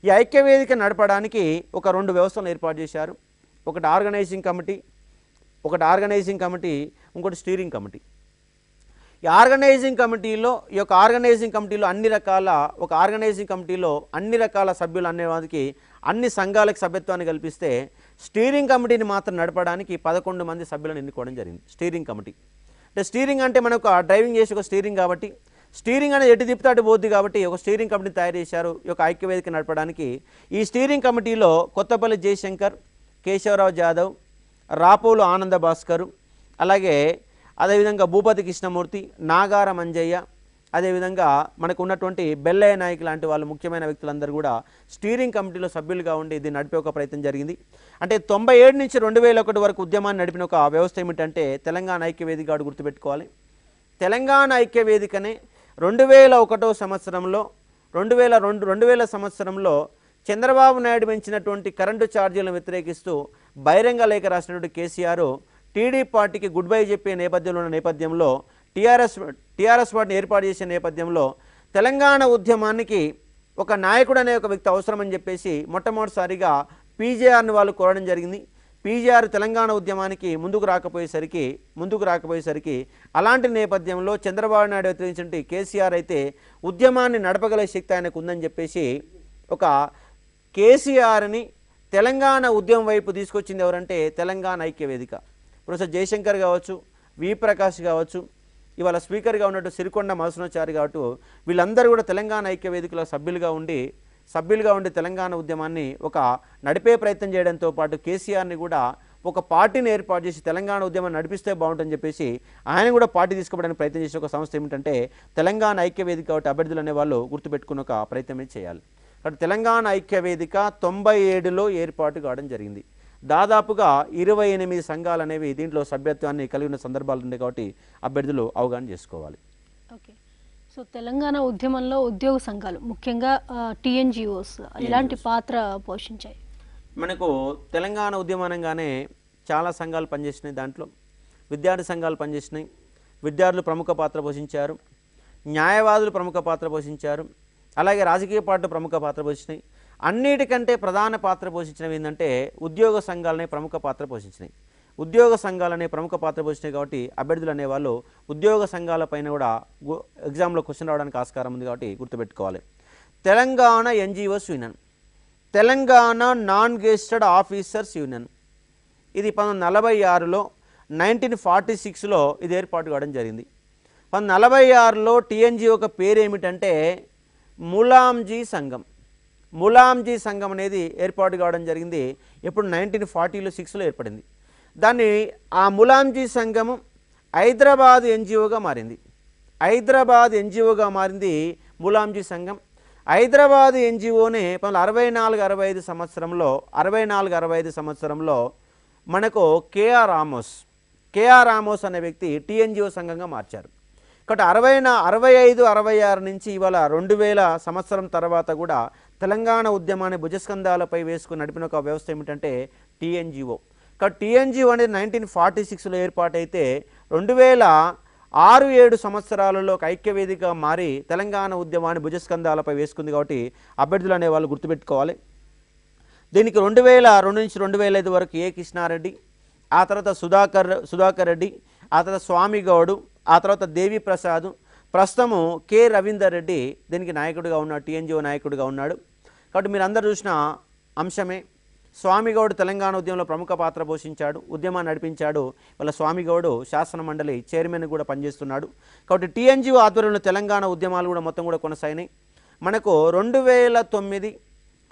ఈ ఐక్యవేదిక నడపడానికి ఒక 2 వ్యవస్థలను ఏర్పాటు చేశారు. ఒకటి ఆర్గనైజింగ్ కమిటీ, ఇంకోటి స్టీరింగ్ కమిటీ. ఈ ఆర్గనైజింగ్ కమిటీలో అన్ని రకాల సభ్యులు అనేవారికి అన్ని సంఘాలకు సభ్యత్వాన్ని కల్పిస్తే స్టీరింగ్ కమిటీని మాత్రం నడపడానికి 11 మంది సభ్యులను ఎన్నుకోవడం జరిగింది. స్టీరింగ్ కమిటీ అంటే స్టీరింగ్ అంటే మనకు డ్రైవింగ్ చేసే ఒక స్టీరింగ్ కాబట్టి స్టీరింగ్ అనేది ఎటు తిప్పితే అటు పోద్ది కాబట్టి ఒక స్టీరింగ్ కమిటీ తయారు చేశారు ఈ యొక్క ఐక్యవేదిక నడపడానికి. ఈ స్టీరింగ్ కమిటీలో కొత్తపల్లి జయశంకర్, కేశవరావు జాదవ్, రాపోలు ఆనంద భాస్కరు, అలాగే అదేవిధంగా భూపతి కృష్ణమూర్తి, నాగార మంజయ్య, అదేవిధంగా మనకు ఉన్నటువంటి బెల్లయ్య నాయక్ లాంటి వాళ్ళు ముఖ్యమైన వ్యక్తులందరూ కూడా స్టీరింగ్ కమిటీలో సభ్యులుగా ఉండి దీన్ని నడిపే ఒక ప్రయత్నం జరిగింది. అంటే 97 నుంచి 2001 వరకు ఉద్యమాన్ని నడిపిన ఒక వ్యవస్థ ఏమిటంటే తెలంగాణ ఐక్యవేదిక గుర్తుపెట్టుకోవాలి. తెలంగాణ ఐక్యవేదికనే 2001 సంవత్సరంలో 2000 సంవత్సరంలో చంద్రబాబు నాయుడు పెంచినటువంటి కరెంటు ఛార్జీలను వ్యతిరేకిస్తూ బహిరంగ లేఖ రాసినటువంటి కేసీఆర్ టీడీ పార్టీకి గుడ్ బై చెప్పే నేపథ్యంలో టీఆర్ఎస్ పార్టీని ఏర్పాటు చేసే నేపథ్యంలో తెలంగాణ ఉద్యమానికి ఒక నాయకుడు అనే ఒక వ్యక్తి అవసరమని చెప్పేసి మొట్టమొదటిసారిగా పీజేఆర్ని వాళ్ళు కోరడం జరిగింది. పీజేఆర్ తెలంగాణ ఉద్యమానికి ముందుకు రాకపోయేసరికి అలాంటి నేపథ్యంలో చంద్రబాబు నాయుడు వ్యతిరేకించిన కేసీఆర్ అయితే ఉద్యమాన్ని నడపగల శక్తి ఆయనకు ఉందని చెప్పేసి ఒక కేసీఆర్ని తెలంగాణ ఉద్యమం వైపు తీసుకొచ్చింది ఎవరంటే తెలంగాణ ఐక్యవేదిక. ప్రొఫెసర్ జయశంకర్ కావచ్చు, వి ప్రకాష్ కావచ్చు, ఇవాళ స్పీకర్గా ఉన్నట్టు సిరికొండ మధుసూనాచారి కావచ్చు, వీళ్ళందరూ కూడా తెలంగాణ ఐక్యవేదికలో సభ్యులుగా ఉండి తెలంగాణ ఉద్యమాన్ని ఒక నడిపే ప్రయత్నం చేయడంతో పాటు కేసీఆర్ని కూడా ఒక పార్టీని ఏర్పాటు చేసి తెలంగాణ ఉద్యమాన్ని నడిపిస్తే బాగుంటుందని చెప్పేసి ఆయన కూడా పార్టీ తీసుకోవడానికి ప్రయత్నం చేసే ఒక సంస్థ ఏమిటంటే తెలంగాణ ఐక్యవేదిక. కాబట్టి అభ్యర్థులు అనేవాళ్ళు గుర్తుపెట్టుకున్న ఒక ప్రయత్నమే చేయాలి. కాబట్టి తెలంగాణ ఐక్యవేదిక 97లో ఏర్పాటు కావడం జరిగింది. దాదాపుగా 28 సంఘాలు అనేవి దీంట్లో సభ్యత్వాన్ని కలిగిన సందర్భాలు ఉన్నాయి కాబట్టి అభ్యర్థులు అవగాహన చేసుకోవాలి. ఓకే, సో తెలంగాణ ఉద్యమంలో ఉద్యోగ సంఘాలు ముఖ్యంగా టీఎన్జిఓస్ ఎలాంటి పాత్ర పోషించాయి? మనకు తెలంగాణ ఉద్యమానంగానే చాలా సంఘాలు పనిచేసినాయి. దాంట్లో విద్యార్థి సంఘాలు పనిచేసినాయి, విద్యార్థులు ప్రముఖ పాత్ర పోషించారు, న్యాయవాదులు ప్రముఖ పాత్ర పోషించారు, అలాగే రాజకీయ పార్టీలు ప్రముఖ పాత్ర పోషించినాయి. అన్నిటికంటే ప్రధాన పాత్ర పోషించినవి ఏంటంటే ఉద్యోగ సంఘాలనే ప్రముఖ పాత్ర పోషించినాయి. ఉద్యోగ సంఘాలనే ప్రముఖ పాత్ర పోషించినాయి కాబట్టి అభ్యర్థులు అనేవాళ్ళు ఉద్యోగ సంఘాల పైన కూడా ఎగ్జామ్లో క్వశ్చన్ రావడానికి ఆస్కారం ఉంది కాబట్టి గుర్తుపెట్టుకోవాలి. Telangana NGOs union, Telangana non gazetted officers union, ఇది 1946లో 1946లో ఇది ఏర్పాటు కావడం జరిగింది. 1946లో టీఎన్జిఓ ఒక పేరు ఏమిటంటే ములాంజీ సంఘం. ములాంజీ సంఘం అనేది ఏర్పాటు కావడం జరిగింది. ఎప్పుడు 1946లో ఏర్పడింది. దాన్ని ఆ ములాంజీ సంఘము హైదరాబాద్ ఎన్జిఓగా మారింది. ములాంజీ సంఘం హైదరాబాద్ ఎన్జిఓనే 1964-65 సంవత్సరంలో మనకు కేఆర్ రామోస్ అనే వ్యక్తి టీఎన్జిఓ సంఘంగా మార్చారు. కాబట్టి 65-66 నుంచి ఇవాళ 2000 సంవత్సరం తర్వాత కూడా తెలంగాణ ఉద్యమాన్ని భుజస్కంధాలపై వేసుకుని నడిపిన ఒక వ్యవస్థ ఏమిటంటే టీఎన్జిఓ. కాబట్టి టీఎన్జిఓ అనేది 1946లో ఏర్పాటైతే 2006-7 సంవత్సరాలలో ఒక ఐక్యవేదిక మారి తెలంగాణ ఉద్యమాన్ని భుజస్కంధాలపై వేసుకుంది. కాబట్టి అభ్యర్థులు అనేవాళ్ళు గుర్తుపెట్టుకోవాలి. దీనికి 2002 నుంచి 2005 వరకు ఏ కృష్ణారెడ్డి, ఆ తర్వాత సుధాకర్ రెడ్డి, ఆ తర్వాత స్వామి గౌడు, ఆ తర్వాత దేవి ప్రసాద్, ప్రస్తుతము కె రవీందర్ రెడ్డి దీనికి నాయకుడిగా ఉన్నాడు, టీఎన్జిఓ నాయకుడిగా ఉన్నాడు. కాబట్టి మీరు అందరూ చూసిన అంశమే. స్వామిగౌడ్ తెలంగాణ ఉద్యమంలో ప్రముఖ పాత్ర పోషించాడు, ఉద్యమాన్ని నడిపించాడు. వాళ్ళ స్వామిగౌడు శాసన మండలి చైర్మన్ కూడా పనిచేస్తున్నాడు. కాబట్టి టీఎన్జిఓ ఆధ్వర్యంలో తెలంగాణ ఉద్యమాలు కూడా మొత్తం కూడా కొనసాగినాయి. మనకు 2009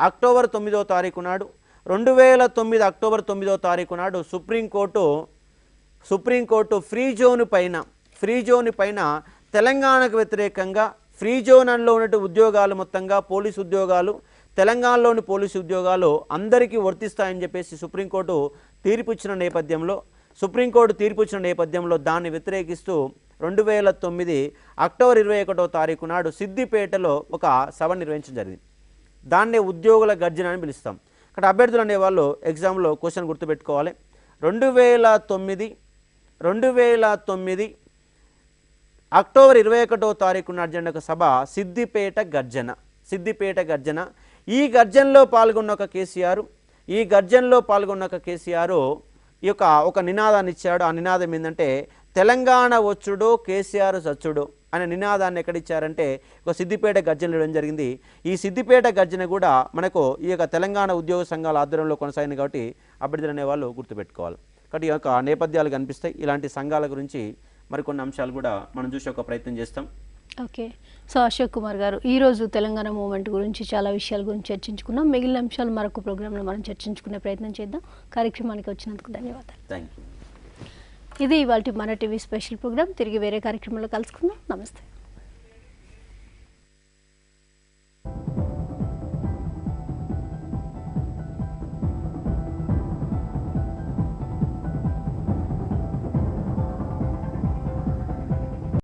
అక్టోబర్ 9వ తారీఖు నాడు 2009 అక్టోబర్ 9వ తారీఖు నాడు సుప్రీంకోర్టు ఫ్రీ జోన్ పైన తెలంగాణకు వ్యతిరేకంగా ఫ్రీ జోన్లో ఉన్నటువంటి ఉద్యోగాలు మొత్తంగా పోలీసు ఉద్యోగాలు, తెలంగాణలోని పోలీసు ఉద్యోగాలు అందరికీ వర్తిస్తాయని చెప్పేసి సుప్రీంకోర్టు తీర్పు ఇచ్చిన నేపథ్యంలో దాన్ని వ్యతిరేకిస్తూ 2009 అక్టోబర్ 21వ తారీఖు నాడు సిద్దిపేటలో ఒక సభ నిర్వహించడం జరిగింది. దాన్నే ఉద్యోగుల గర్జన అని పిలుస్తాం. ఇక్కడ అభ్యర్థులు అనేవాళ్ళు ఎగ్జామ్లో క్వశ్చన్ గుర్తుపెట్టుకోవాలి. 2009 అక్టోబర్ 21వ తారీఖు నాడు జరిగిన ఒక సభ సిద్దిపేట గర్జన. ఈ గర్జనలో పాల్గొన్న ఒక కేసీఆర్ ఈ యొక్క ఒక నినాదాన్ని ఇచ్చాడు. ఆ నినాదం ఏంటంటే తెలంగాణ వచ్చుడో కేసీఆర్ చచ్చుడో అనే నినాదాన్ని ఎక్కడిచ్చారంటే ఒక సిద్దిపేట గర్జన ఇవ్వడం జరిగింది. ఈ సిద్దిపేట గర్జన కూడా మనకు ఈ యొక్క తెలంగాణ ఉద్యోగ సంఘాల ఆధ్వర్యంలో కొనసాగింది కాబట్టి అభ్యర్థులు అనేవాళ్ళు గుర్తుపెట్టుకోవాలి. కాబట్టి ఈ యొక్క నేపథ్యాలు కనిపిస్తాయి. ఇలాంటి సంఘాల గురించి మరికొన్ని అంశాలు కూడా మనం చూసే ఒక ప్రయత్నం చేస్తాం. ఓకే. సో అశోక్ కుమార్ గారు, ఈరోజు తెలంగాణ మూవ్మెంట్ గురించి చాలా విషయాల గురించి చర్చించుకున్నాం. మిగిలిన అంశాలు మరొక ప్రోగ్రాంలో మనం చర్చించుకునే ప్రయత్నం చేద్దాం. కార్యక్రమానికి వచ్చినందుకు ధన్యవాదాలు. Thank you. ఇది ఇవాళ మన టీవీ స్పెషల్ ప్రోగ్రామ్. తిరిగి వేరే కార్యక్రమంలో కలుసుకుందాం. నమస్తే.